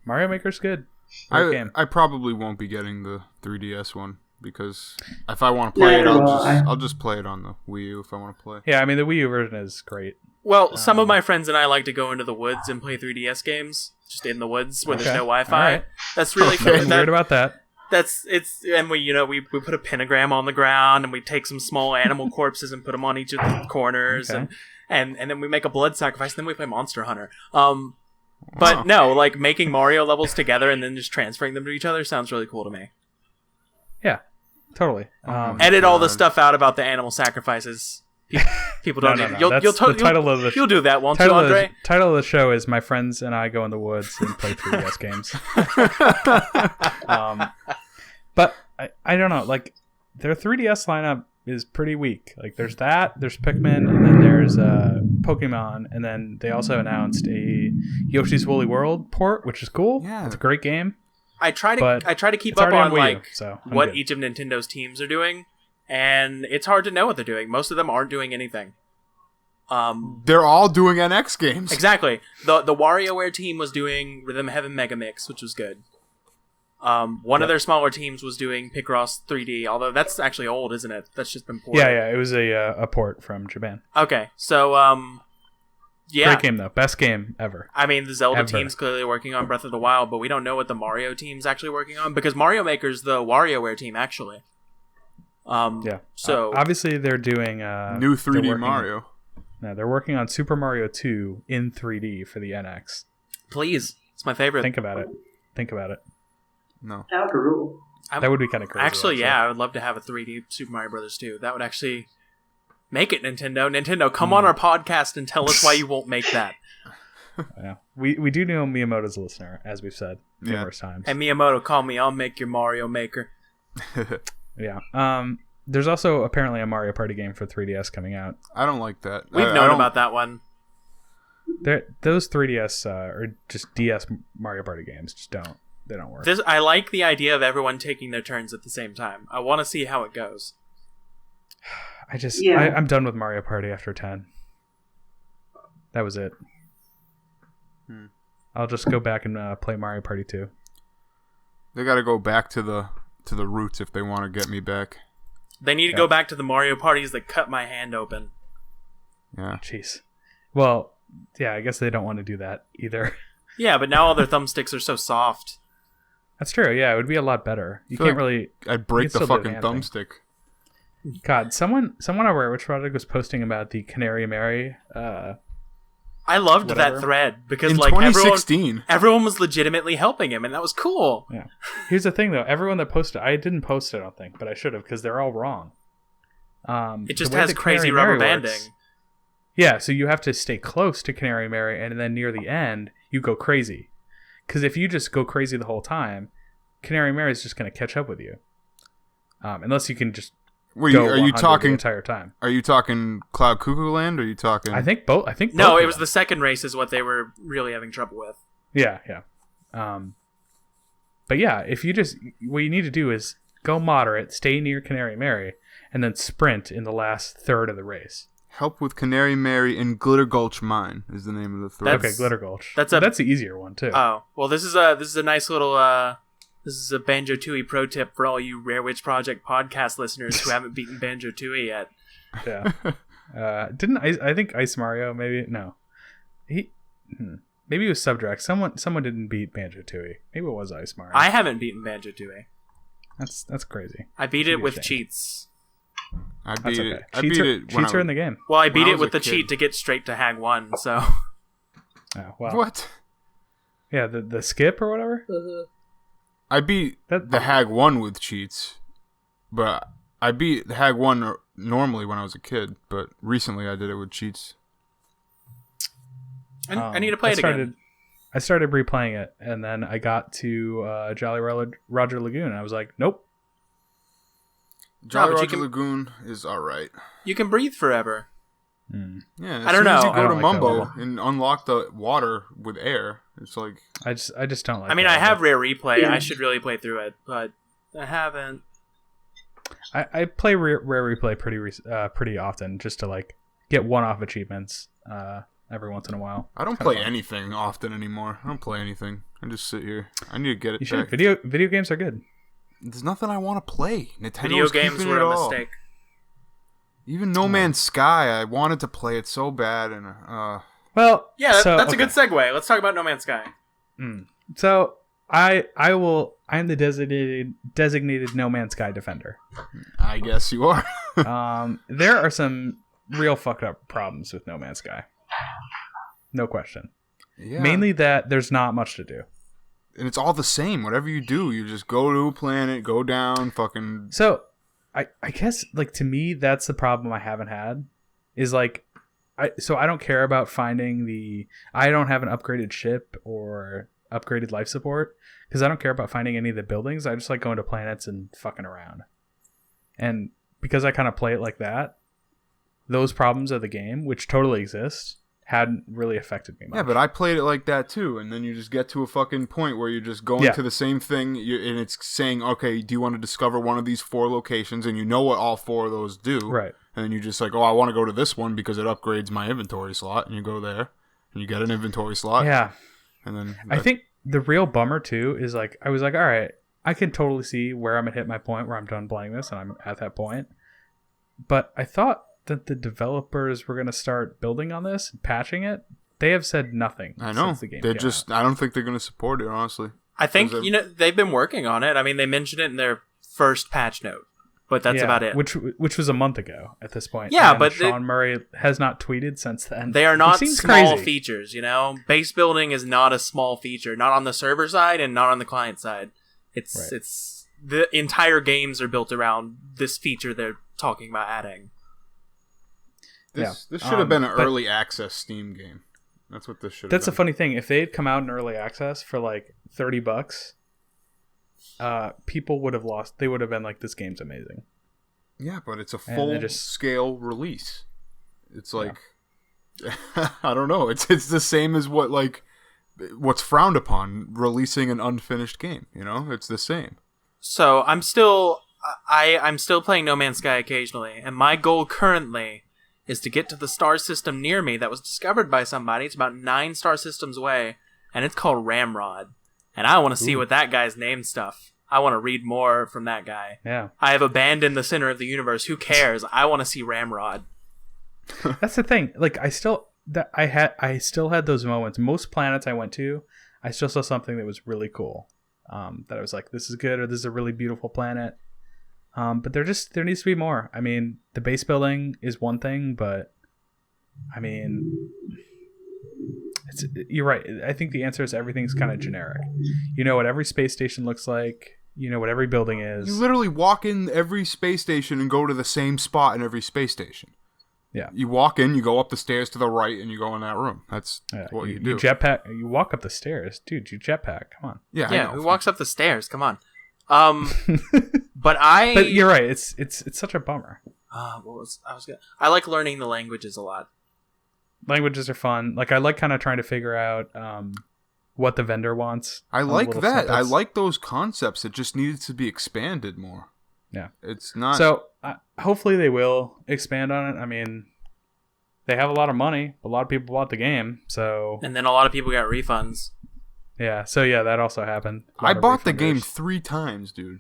Mario Maker's good. Great game. I probably won't be getting the 3DS one because if I want to play it, I'll just play it on the Wii U if I want to play. Yeah, I mean the Wii U version is great. Well, some of my friends and I like to go into the woods and play 3DS games, just in the woods where there's no Wi-Fi. Right. That's really cool. I'm weird about that. And we put a pentagram on the ground and we take some small animal corpses and put them on each of the corners and then we make a blood sacrifice and then we play Monster Hunter. But no, like making Mario levels together and then just transferring them to each other sounds really cool to me. Yeah, totally. Edit all the stuff out about the animal sacrifices. People don't need. You'll do that, won't you, Andre? Title of the show is "My Friends and I Go in the Woods and Play 3DS Games." But I don't know. Like their 3DS lineup is pretty weak. Like there's Pikmin, and then there's Pokemon, and then they also announced a Yoshi's Woolly World port, which is cool. Yeah, it's a great game. I try to keep up on what each of Nintendo's teams are doing. And it's hard to know what they're doing. Most of them aren't doing anything. They're all doing NX games. Exactly. The WarioWare team was doing Rhythm Heaven Mega Mix, which was good. One of their smaller teams was doing Picross 3D, although that's actually old, isn't it? That's just been ported. Yeah, it was a port from Japan. Okay, so great game though, best game ever. I mean, the Zelda team's clearly working on Breath of the Wild, but we don't know what the Mario team's actually working on because Mario Maker's the WarioWare team actually. So obviously they're doing new 3D Mario. No, they're working on Super Mario 2 in 3D for the NX. Please, it's my favorite. Think about it. No, that would rule. That would be kind of crazy. Actually, I would love to have a 3D Super Mario Brothers 2. That would actually make it, Nintendo. Nintendo, come on our podcast and tell us why you won't make that. Yeah, we do know Miyamoto's a listener, as we've said numerous times. And Miyamoto, call me. I'll make your Mario Maker. Yeah. There's also apparently a Mario Party game for 3DS coming out. I don't like that. We've known about that one. Those 3DS or just DS Mario Party games just don't work. I like the idea of everyone taking their turns at the same time. I want to see how it goes. I'm done with Mario Party after 10. That was it. I'll just go back and play Mario Party 2. They got to go back to the roots if they want to get me back. They need to go back to the Mario parties that cut my hand open. Yeah. Jeez. Well, yeah, I guess they don't want to do that either. Yeah, but now all their thumbsticks are so soft. That's true. Yeah, it would be a lot better. You can't really. I'd break the fucking thumbstick. God, someone over at Which Project was posting about the Canary Mary. I loved that thread because in 2016, everyone was legitimately helping him, and that was cool. Yeah. Here's the thing, though. Everyone that posted, I didn't post it, I don't think, but I should have because they're all wrong. It just has crazy rubber banding. Yeah, so you have to stay close to Canary Mary, and then near the end, you go crazy. Because if you just go crazy the whole time, Canary Mary is just going to catch up with you. Unless you can just. Are you talking the entire time? Are you talking Cloud Cuckoo Land? Or are you talking? I think both. No, it was the second race is what they were really having trouble with. Yeah. But yeah, what you need to do is go moderate, stay near Canary Mary, and then sprint in the last third of the race. Help with Canary Mary and Glitter Gulch Mine is the name of the thread. Okay, Glitter Gulch. That's the easier one too. Oh well, this is a nice little. This is a Banjo-Tooie pro tip for all you Rare Witch Project podcast listeners who haven't beaten Banjo-Tooie yet. Yeah. I think Ice Mario, maybe? No. Maybe it was Subdirect. Someone didn't beat Banjo-Tooie. Maybe it was Ice Mario. I haven't beaten Banjo-Tooie. That's crazy. I beat it with cheats. I beat it. Cheats are in the game. Well, I beat it with the cheat to get straight to Hag 1, so... Oh, well. What? Yeah, the skip or whatever? I beat the Hag 1 with cheats, but I beat the Hag 1 normally when I was a kid, but recently I did it with cheats. I need to play it again. I started replaying it, and then I got to Jolly Roger Lagoon, and I was like, nope. Jolly but you Roger can- Lagoon is alright. You can breathe forever. Yeah, as I don't soon as know. you I go to don't like that Mumbo level. and unlock the water with air, it's like I just don't like. I mean, that I have level. rare replay. Yeah. I should really play through it, but I haven't. I play rare replay pretty often just to like get one-off achievements every once in a while. I don't It's kinda play fun. anything often anymore. I don't play anything. I just sit here. I need to get it You should. back. Video games are good. There's nothing I want to play. Nintendo's Video games keeping were it a all. mistake. Even No Man's Sky, I wanted to play it so bad, and Well, Yeah, that's a okay. good segue. Let's talk about No Man's Sky. So I'm the designated No Man's Sky defender. I guess you are. There are some real fucked up problems with No Man's Sky. No question. Yeah. Mainly that there's not much to do. And it's all the same. Whatever you do, you just go to a planet, go down, fucking. So I guess like to me that's the problem I haven't had is like I don't care about finding I don't have an upgraded ship or upgraded life support because I don't care about finding any of the buildings. I just like going to planets and fucking around. And because I kind of play it like that, those problems of the game, which totally exist, hadn't really affected me much. Yeah, but I played it like that too, and then you just get to a fucking point where you're just going Yeah. to the same thing, and it's saying, okay, do you want to discover one of these 4 locations, and you know what all 4 of those do, Right. and then you just like, oh, I want to go to this one because it upgrades my inventory slot, and you go there, and you get an inventory slot, Yeah. and then I think the real bummer too is like I was like, all right, I can totally see where I'm gonna hit my point where I'm done playing this and I'm at that point. But I thought that the developers were gonna start building on this, and patching it. They have said nothing. I know Since the game they're came just. out. I don't think they're going to support it, honestly. I think, Those are- they've been working on it. I mean, they mentioned it in their first patch note, but that's Yeah, about it. Which was a month ago at this point. Yeah, And but Sean Murray has not tweeted since then. They are which not seems small crazy. features, Base building is not a small feature, not on the server side and not on the client side. Right. It's the entire games are built around this feature they're talking about adding. This Yeah. should have been an but- early access Steam game. That's what this should have That's been. the funny thing. If they had come out in early access for like $30, people would have lost. They would have been like, "This game's amazing." Yeah, but it's a And full they just- scale release. It's like I don't know. It's the same as what's frowned upon, releasing an unfinished game. It's the same. So I'm still playing No Man's Sky occasionally, and my goal currently is to get to the star system near me that was discovered by somebody. It's about 9 star systems away, and it's called Ramrod. And I want to see Ooh. what that guy's named stuff. I want to read more from that guy. Yeah. I have abandoned the center of the universe. Who cares? I want to see Ramrod. That's the thing. Like I still had those moments. Most planets I went to, I still saw something that was really cool. That I was like, this is good, or this is a really beautiful planet. But there needs to be more. I mean, the base building is one thing, but I mean, you're right. I think the answer is everything's kind of generic. You know what every space station looks like. You know what every building is. You literally walk in every space station and go to the same spot in every space station. Yeah. You walk in, you go up the stairs to the right, and you go in that room. That's what you do. You jetpack. You walk up the stairs, dude. You jetpack. Come on. Yeah, I Yeah, know. who walks up the stairs? Come on. But you're right. It's such a bummer. I like learning the languages a lot. Languages are fun. Like I like kind of trying to figure out what the vendor wants. I on like little that. I snippets. like those concepts. It just needed to be expanded more. Yeah. It's not. So hopefully they will expand on it. I mean, they have a lot of money. A lot of people bought the game, so And then a lot of people got refunds. yeah. So yeah, that also happened. A lot I of bought the game refunders. 3 times, dude.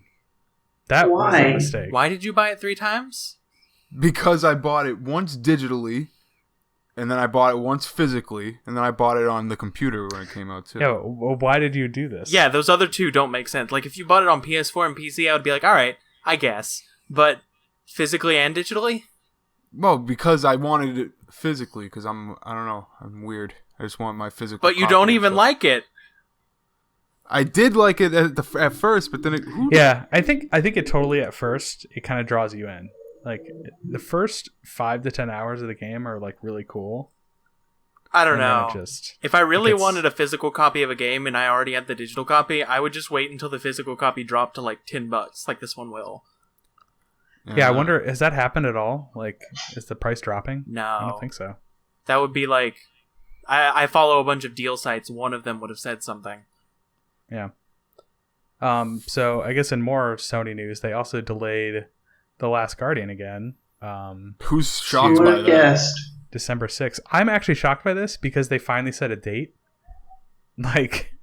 That was Why? a mistake. Why did you buy it 3 times? Because I bought it once digitally, and then I bought it once physically, and then I bought it on the computer when it came out too. Yeah. Well, why did you do this? Yeah, those other 2 don't make sense. Like, if you bought it on PS4 and PC, I would be like, alright, I guess. But physically and digitally? Well, because I wanted it physically, because I don't know, I'm weird. I just want my physical. But you copy don't of even stuff. like it. I did like it at first, but then it. Yeah, I think it totally at first it kind of draws you in. Like the first 5 to 10 hours of the game are like really cool. I don't and then know. it just If I really gets- wanted a physical copy of a game and I already had the digital copy, I would just wait until the physical copy dropped to like $10, like this one will. Yeah, I wonder, has that happened at all? Like, is the price dropping? No. I don't think so. That would be like... I follow a bunch of deal sites. One of them would have said something. Yeah. So I guess in more Sony news, they also delayed The Last Guardian again. Who's Who shocked would by have that? guessed? December 6th. I'm actually shocked by this because they finally set a date. Like,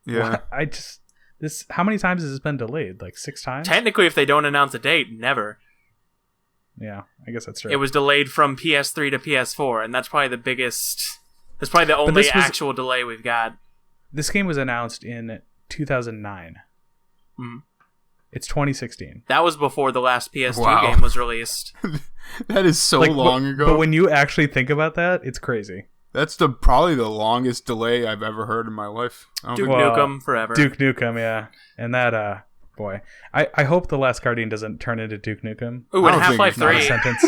Yeah. how many times has this been delayed? Like 6 times? Technically, if they don't announce a date, never. Yeah, I guess that's true. It was delayed from PS3 to PS4, and that's probably the biggest... That's probably the only actual delay we've got. This game was announced in 2009. Mhm. It's 2016. That was before the last PS2 Wow. game was released. That is so long ago. But when you actually think about that, it's crazy. That's probably the longest delay I've ever heard in my life. I don't Duke think- Nukem forever. Duke Nukem, yeah. And that, boy. I hope The Last Guardian doesn't turn into Duke Nukem. Ooh, I and don't think Half-Life it's not a 3. Sentence.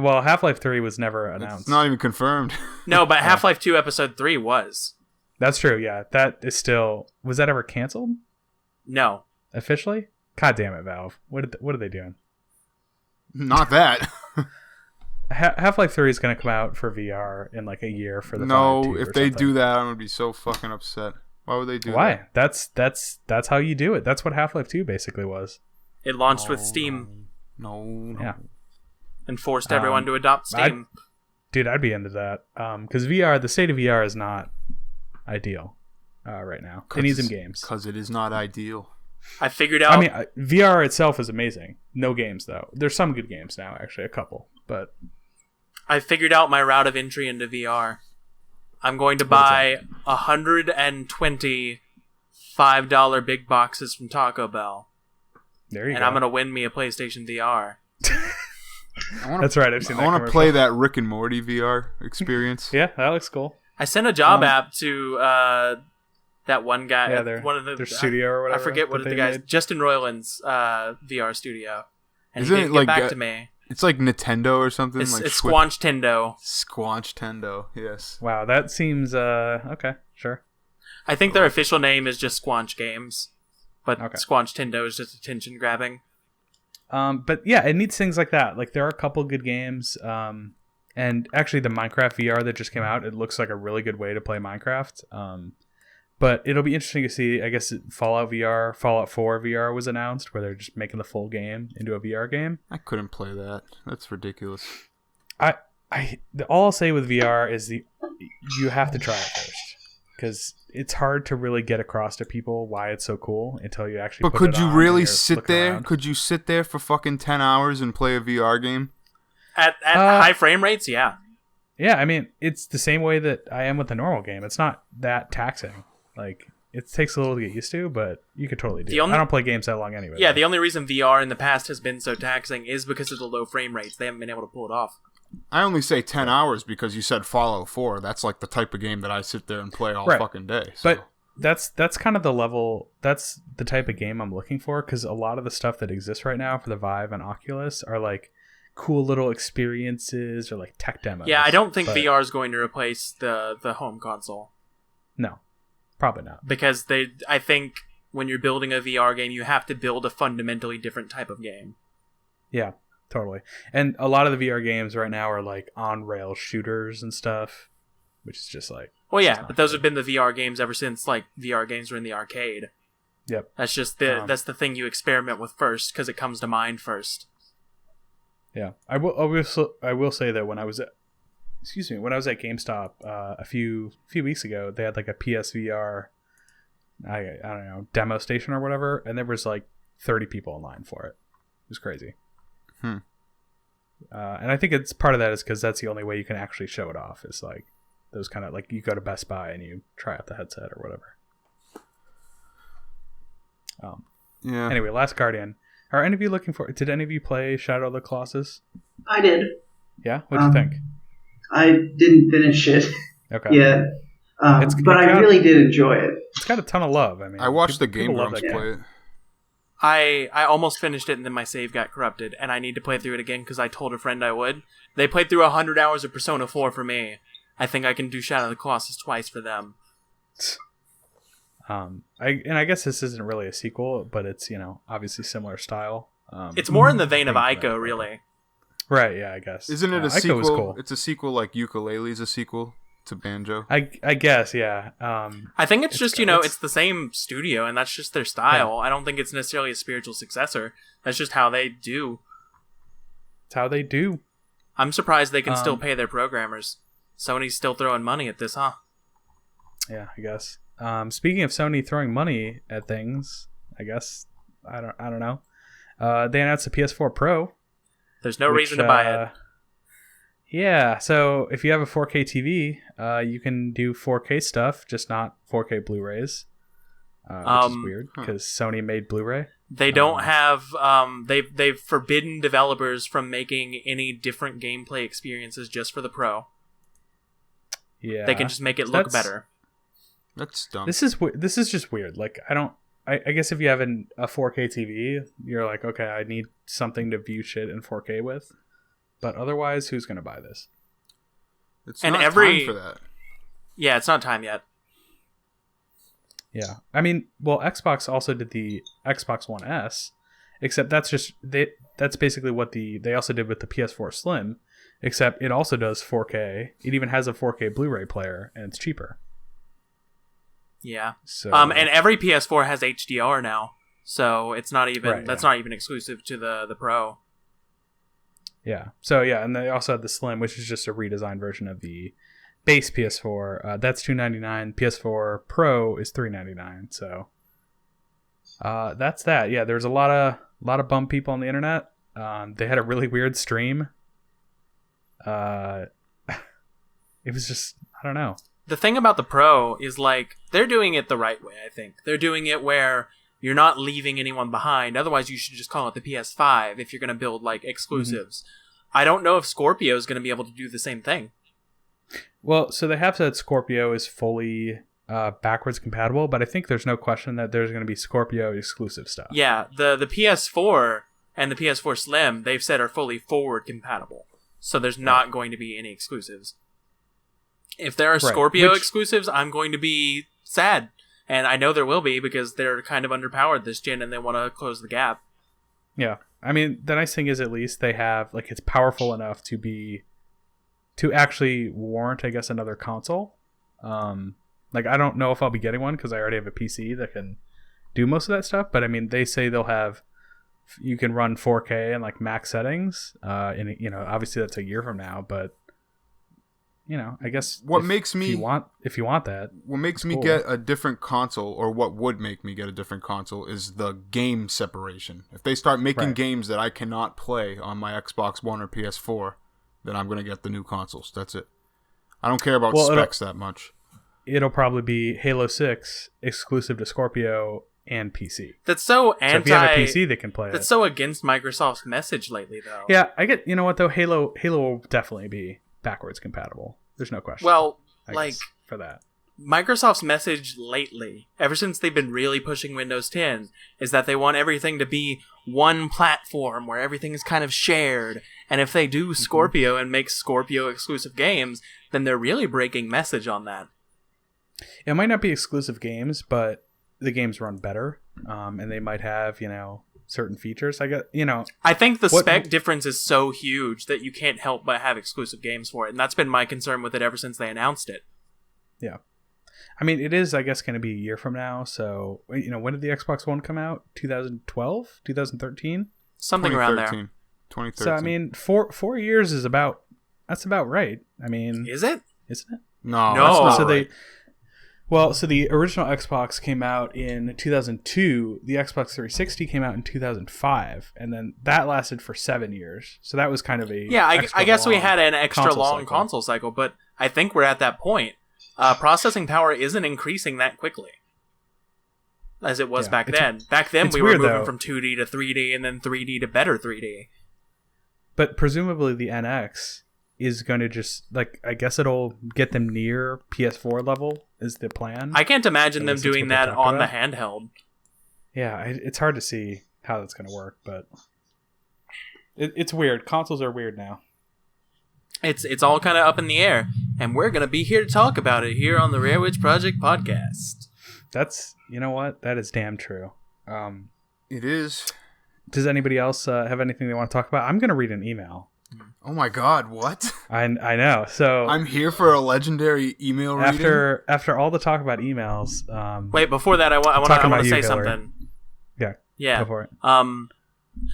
Well, Half-Life 3 was never announced. It's not even confirmed. No, but Half-Life 2 Episode 3 was. That's true, yeah. That is still... Was that ever canceled? No. Officially? God damn it, Valve. What are they doing? Not that. Half-Life 3 is going to come out for VR in like a year for the No, Vive 2 if or they something. do that, I'm gonna be so fucking upset. Why would they do Why? That's how you do it. That's what Half-Life 2 basically was. It launched with Steam No. Yeah. and forced everyone to adopt Steam. Dude, I'd be into that. Because VR, the state of VR is not ideal right now. It needs some games. Because it is not ideal. I figured out... I mean, VR itself is amazing. No games, though. There's some good games now, actually. A couple. But I figured out my route of entry into VR. I'm going to buy 120 $5 big boxes from Taco Bell. there you And go. I'm going to win me a PlayStation VR. That's right. I've seen that I want to commercial. play that Rick and Morty VR experience. Yeah, that looks cool. I sent a job app to that one guy. Yeah, one of their studio or I whatever. forget what that the they guy's... made. Justin Roiland's VR studio. And Isn't he it didn't like get back to me. It's like Nintendo or something. It's like Squanch Tendo. Squanch Tendo. Yes. Wow, that seems okay. Sure. I think their official name is just Squanch Games. But Okay. Squanch Tendo is just attention grabbing. But yeah, it needs things like that. Like there are a couple good games. And actually, the Minecraft VR that just came out, it looks like a really good way to play Minecraft. But it'll be interesting to see. I guess Fallout 4 VR was announced, where they're just making the full game into a VR game. I couldn't play that. That's ridiculous. All I'll say with VR is you have to try it first, because it's hard to really get across to people why it's so cool until you actually. But put could it you on really and you're sit looking there? around. Could you sit there for fucking 10 hours and play a VR game? At high frame rates, yeah. Yeah, I mean, it's the same way that I am with the normal game. It's not that taxing. Like, it takes a little to get used to, but you could totally do it. I don't play games that long anyway. Yeah, the only reason VR in the past has been so taxing is because of the low frame rates. They haven't been able to pull it off. I only say 10 hours because you said Fallout 4. That's like the type of game that I sit there and play all Right. fucking day. So. But that's kind of the level. That's the type of game I'm looking for, because a lot of the stuff that exists right now for the Vive and Oculus are like cool little experiences or like tech demos. Yeah, I don't think but VR is going to replace the home console. No, probably not. Because I think when you're building a VR game, you have to build a fundamentally different type of game. Yeah, totally. And a lot of the VR games right now are like on-rail shooters and stuff, which is just like... Well, it's yeah, just but not those good. have been the VR games ever since like VR games were in the arcade. Yep. That's just that's the thing you experiment with first because it comes to mind first. Yeah, I will say that when I was at GameStop a few weeks ago, they had like a PSVR, I don't know, demo station or whatever, and there was like 30 people in line for it. It was crazy. And I think it's part of that is because that's the only way you can actually show it off. Is like those kind of like you go to Best Buy and you try out the headset or whatever. Yeah. Anyway, Last Guardian. Are any of you looking for? Did any of you play Shadow of the Colossus? I did. Yeah. What'd you think? I didn't finish it Okay. yet, but I really did enjoy it. It's got a ton of love. I mean, I watched the people Game love Grumps that play game. it. I almost finished it and then my save got corrupted and I need to play through it again because I told a friend I would. They played through 100 hours of Persona 4 for me I think I can do Shadow of the Colossus twice for them. I guess this isn't really a sequel, but it's obviously similar style. It's more in the vein of Ico, really. Right? Yeah, I guess. Isn't it a Ico sequel? was cool. It's a sequel like Yooka-Laylee's a sequel to Banjo. I guess, yeah. I think it's just it's the same studio, and that's just their style. Yeah. I don't think it's necessarily a spiritual successor. That's just how they do. It's how they do. I'm surprised they can still pay their programmers. Sony's still throwing money at this, huh? Yeah, I guess. Speaking of Sony throwing money at things, I guess I don't know. They announced the PS4 Pro. There's no reason to buy it. Yeah, so if you have a 4K TV, you can do 4K stuff, just not 4K Blu-rays. Which is weird because Sony made Blu-ray. They don't have. They've forbidden developers from making any different gameplay experiences just for the Pro. Yeah, they can just make it look better. That's dumb. This is just weird. Like I guess if you have a 4K TV, you're like, okay, I need something to view shit in 4K with. But otherwise, who's gonna buy this? It's not time for that. Yeah, it's not time yet. Yeah, I mean, well, Xbox also did the Xbox One S, except that's basically what they also did with the PS4 Slim, except it also does 4K. It even has a 4K Blu-ray player, and it's cheaper. Yeah. So, and every PS4 has HDR now, so it's not even not even exclusive to the Pro. Yeah. So yeah, and they also have the Slim, which is just a redesigned version of the base PS4. That's $299. PS4 Pro is $399. So that's that. Yeah, there's a lot of bum people on the internet. They had a really weird stream. It was just, I don't know. The thing about the Pro is, like, they're doing it the right way, I think. They're doing it where you're not leaving anyone behind. Otherwise, you should just call it the PS5 if you're going to build, like, exclusives. Mm-hmm. I don't know if Scorpio is going to be able to do the same thing. Well, so they have said Scorpio is fully backwards compatible, but I think there's no question that there's going to be Scorpio exclusive stuff. Yeah, the PS4 and the PS4 Slim, they've said are fully forward compatible. So there's not going to be any exclusives. If there are Scorpio exclusives, I'm going to be sad. And I know there will be because they're kind of underpowered this gen and they want to close the gap. Yeah. I mean, the nice thing is at least they have, like, it's powerful enough to actually warrant, I guess, another console. Like, I don't know if I'll be getting one because I already have a PC that can do most of that stuff. But I mean, they say you can run 4K and like max settings. And obviously that's a year from now, but I guess if you want that, what makes me get a different console, or what would make me get a different console, is the game separation. If they start making games that I cannot play on my Xbox One or PS4, then I'm going to get the new consoles. That's it. I don't care about specs that much. It'll probably be Halo 6 exclusive to Scorpio and PC. That's so So if you have a PC, they can play it. That's so against Microsoft's message lately, though. Yeah, I get. You know what though? Halo will definitely be backwards compatible. There's no question. Well, for that, Microsoft's message lately, ever since they've been really pushing Windows 10, is that they want everything to be one platform where everything is kind of shared. And if they do Scorpio and make Scorpio exclusive games, then they're really breaking message on that. It might not be exclusive games, but the games run better, and they might have certain features. I think the spec difference is so huge that you can't help but have exclusive games for it, and that's been my concern with it ever since they announced it. Yeah, I mean, it is, I guess, going to be a year from now. So when did the Xbox One come out? 2012, 2013, something around there. 2013. So I mean, 4 years is that's about right. I mean, is it? Isn't it? No. No. That's So not right. so the original Xbox came out in 2002. The Xbox 360 came out in 2005, and then that lasted for 7 years. So that was kind of a I guess we had an extra long cycle. console cycle, but I think we're at that point. Processing power isn't increasing that quickly as it was back then. Back then, we were moving from 2D to 3D, and then 3D to better 3D. But presumably the NX is going to just, I guess it'll get them near PS4 level is the plan. I can't imagine them doing that on the handheld. Yeah, it's hard to see how that's going to work, but it's weird. Consoles are weird now. It's all kind of up in the air. and we're going to be here to talk about it here on the Rare Witch Project podcast. That's, you know what? That is damn true. It is. Does anybody else have anything they want to talk about? I'm going to read an email. Oh my god, what? I know. So I'm here for a legendary email reading. After all the talk about emails. Wait, before that, I want to say something. Yeah. Go for it.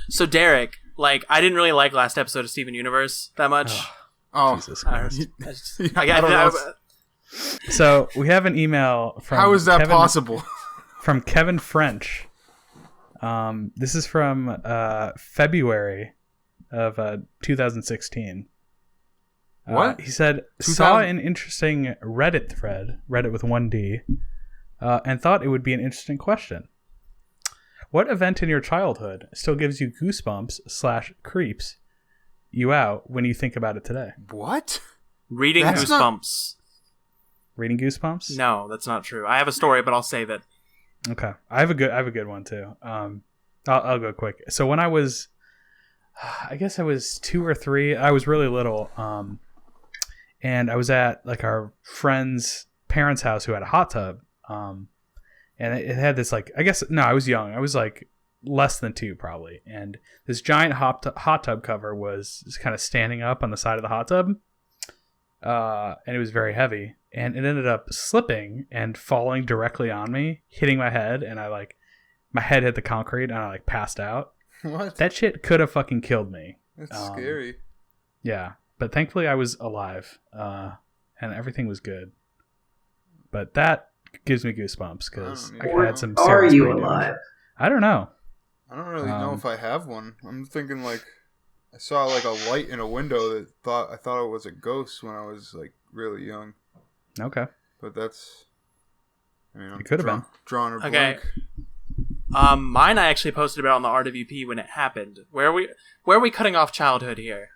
So Derek, like, I didn't really like last episode of Steven Universe that much. Oh, Jesus Christ. I don't know. So we have an email from How is that possible? From Kevin French. This is from February of 2016. What? He said, saw an interesting Reddit thread, Reddit with 1D, and thought it would be an interesting question. What event in your childhood still gives you goosebumps / creeps you out when you think about it today? What? Reading That's Goosebumps. Reading Goosebumps? No, that's not true. I have a story, but I'll save it. Okay. I have a good one too. I'll go quick. So when I was, I guess I was 2 or 3, I was really little. And I was at like our friend's parents' house who had a hot tub. And it had this like, I was young. I was like less than 2 probably. And this giant hot tub cover was just kind of standing up on the side of the hot tub. And it was very heavy. And it ended up slipping and falling directly on me, hitting my head. And my head hit the concrete and I like passed out. What? That shit could have fucking killed me. That's scary. Yeah. But thankfully I was alive. And everything was good. But that gives me goosebumps because I had some serious Are you brain damage. alive? I don't know. I don't really know if I have one. I'm thinking like I saw like a light in a window that I thought it was a ghost when I was like really young. Okay. But that's, I mean, I'm It could have been. drawing a Okay. blank. Mine I actually posted about on the RWP when it happened. Where are we cutting off childhood here?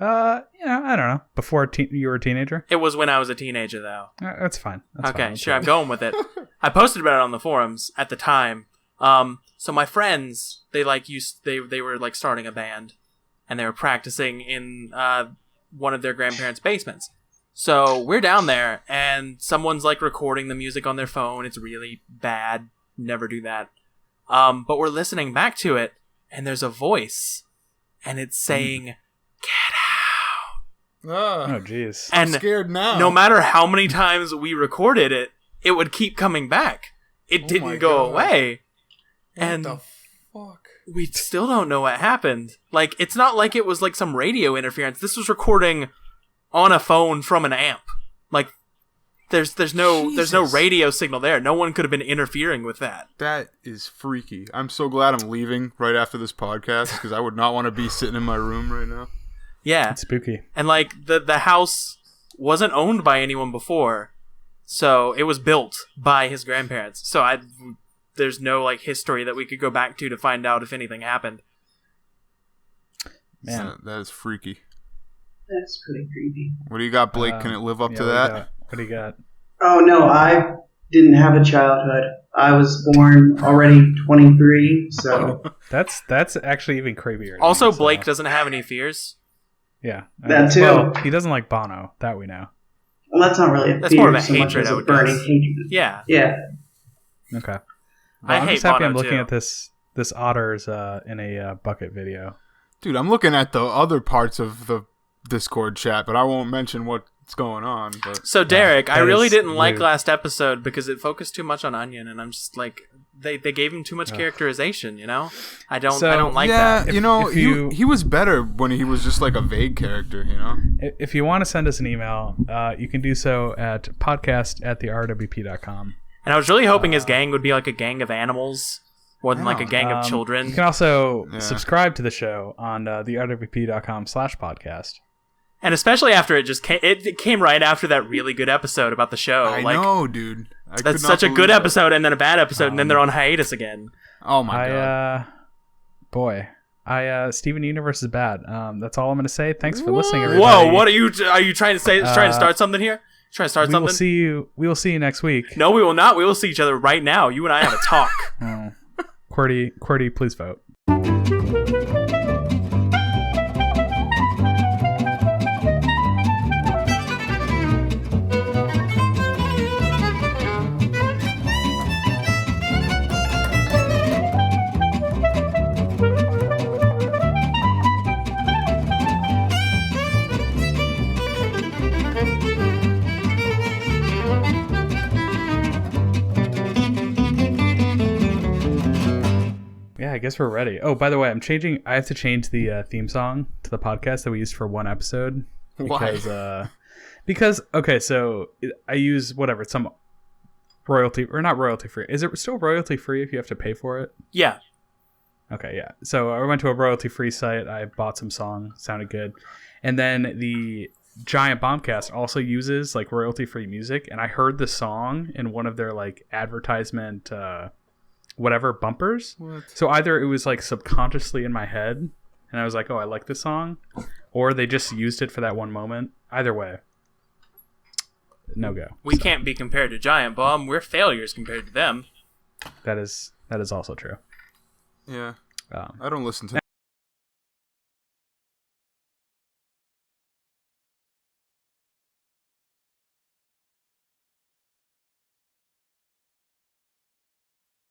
I don't know. Before you were a teenager? It was when I was a teenager, though. That's fine. That's Okay, fine. sure, I'm going with it. I posted about it on the forums at the time. So my friends, they were like starting a band, and they were practicing in one of their grandparents' basements. So we're down there, and someone's like recording the music on their phone. It's really bad. Never do that. But we're listening back to it, and there's a voice, and it's saying, "Get out." Oh, jeez. I'm scared now. No matter how many times we recorded it, it would keep coming back. It didn't go away. And what the fuck? we still don't know what happened. Like, it's not like it was like some radio interference. This was recording on a phone from an amp. Like, there's no radio signal there. No one could have been interfering with that. That is freaky. I'm so glad I'm leaving right after this podcast because I would not want to be sitting in my room right now. Yeah. It's spooky. And like the house wasn't owned by anyone before. So it was built by his grandparents. So there's no like history that we could go back to find out if anything happened. Man, that is freaky. That's pretty creepy. What do you got, Blake? Can it live up to that? What do you got? Oh no, I didn't have a childhood. I was born already 23, so That's actually even creepier. Also, so. Blake doesn't have any fears. Yeah. That too. Well, he doesn't like Bono. That we know. well, that's not really a That's fear more of a so much hatred, as I a would burning guess. hatred. Yeah. Yeah. Okay. Well, I I'm hate just happy Bono, I'm looking too. at this otters in a bucket video. Dude, I'm looking at the other parts of the Discord chat, but I won't mention what's going on. But So Derek, I that really is didn't like weird. last episode because it focused too much on Onion, and I'm just like, they gave him too much characterization. You know, I don't like yeah, that. you know, if you- he was better when he was just like a vague character, you know? If you want to send us an email, you can do so at podcast@therrwp.com. And I was really hoping his gang would be like a gang of animals more than like a gang of children. You can also Yeah. subscribe to the show on therwp.com/podcast. And especially after it came right after that really good episode about the show. I like, know, dude. I that's could not such a believe good that. episode and then a bad episode and then they're on hiatus again. Oh my god. Steven Universe is bad. That's all I'm going to say. Thanks for listening, everybody. Whoa, what are you trying to say? Trying to start something here? Trying to start We something? will see you next week. No, we will not. We will see each other right now. You and I have a talk. Oh. QWERTY, please vote. I guess we're ready. Oh, by the way, I have to change the theme song to the podcast that we used for one episode. Why? Because okay, so I use whatever, some royalty, or not royalty free. Is it still royalty free if you have to pay for it? Yeah. Okay, yeah. So I went to a royalty free site. I bought some song, sounded good, and then the Giant Bombcast also uses like royalty free music, and I heard the song in one of their like advertisement whatever bumpers. What? So either it was like subconsciously in my head, and I was like, oh, I like this song, or they just used it for that one moment. Either way. No go. We can't be compared to Giant Bomb. We're failures compared to them. That is also true. Yeah. Um, I don't listen to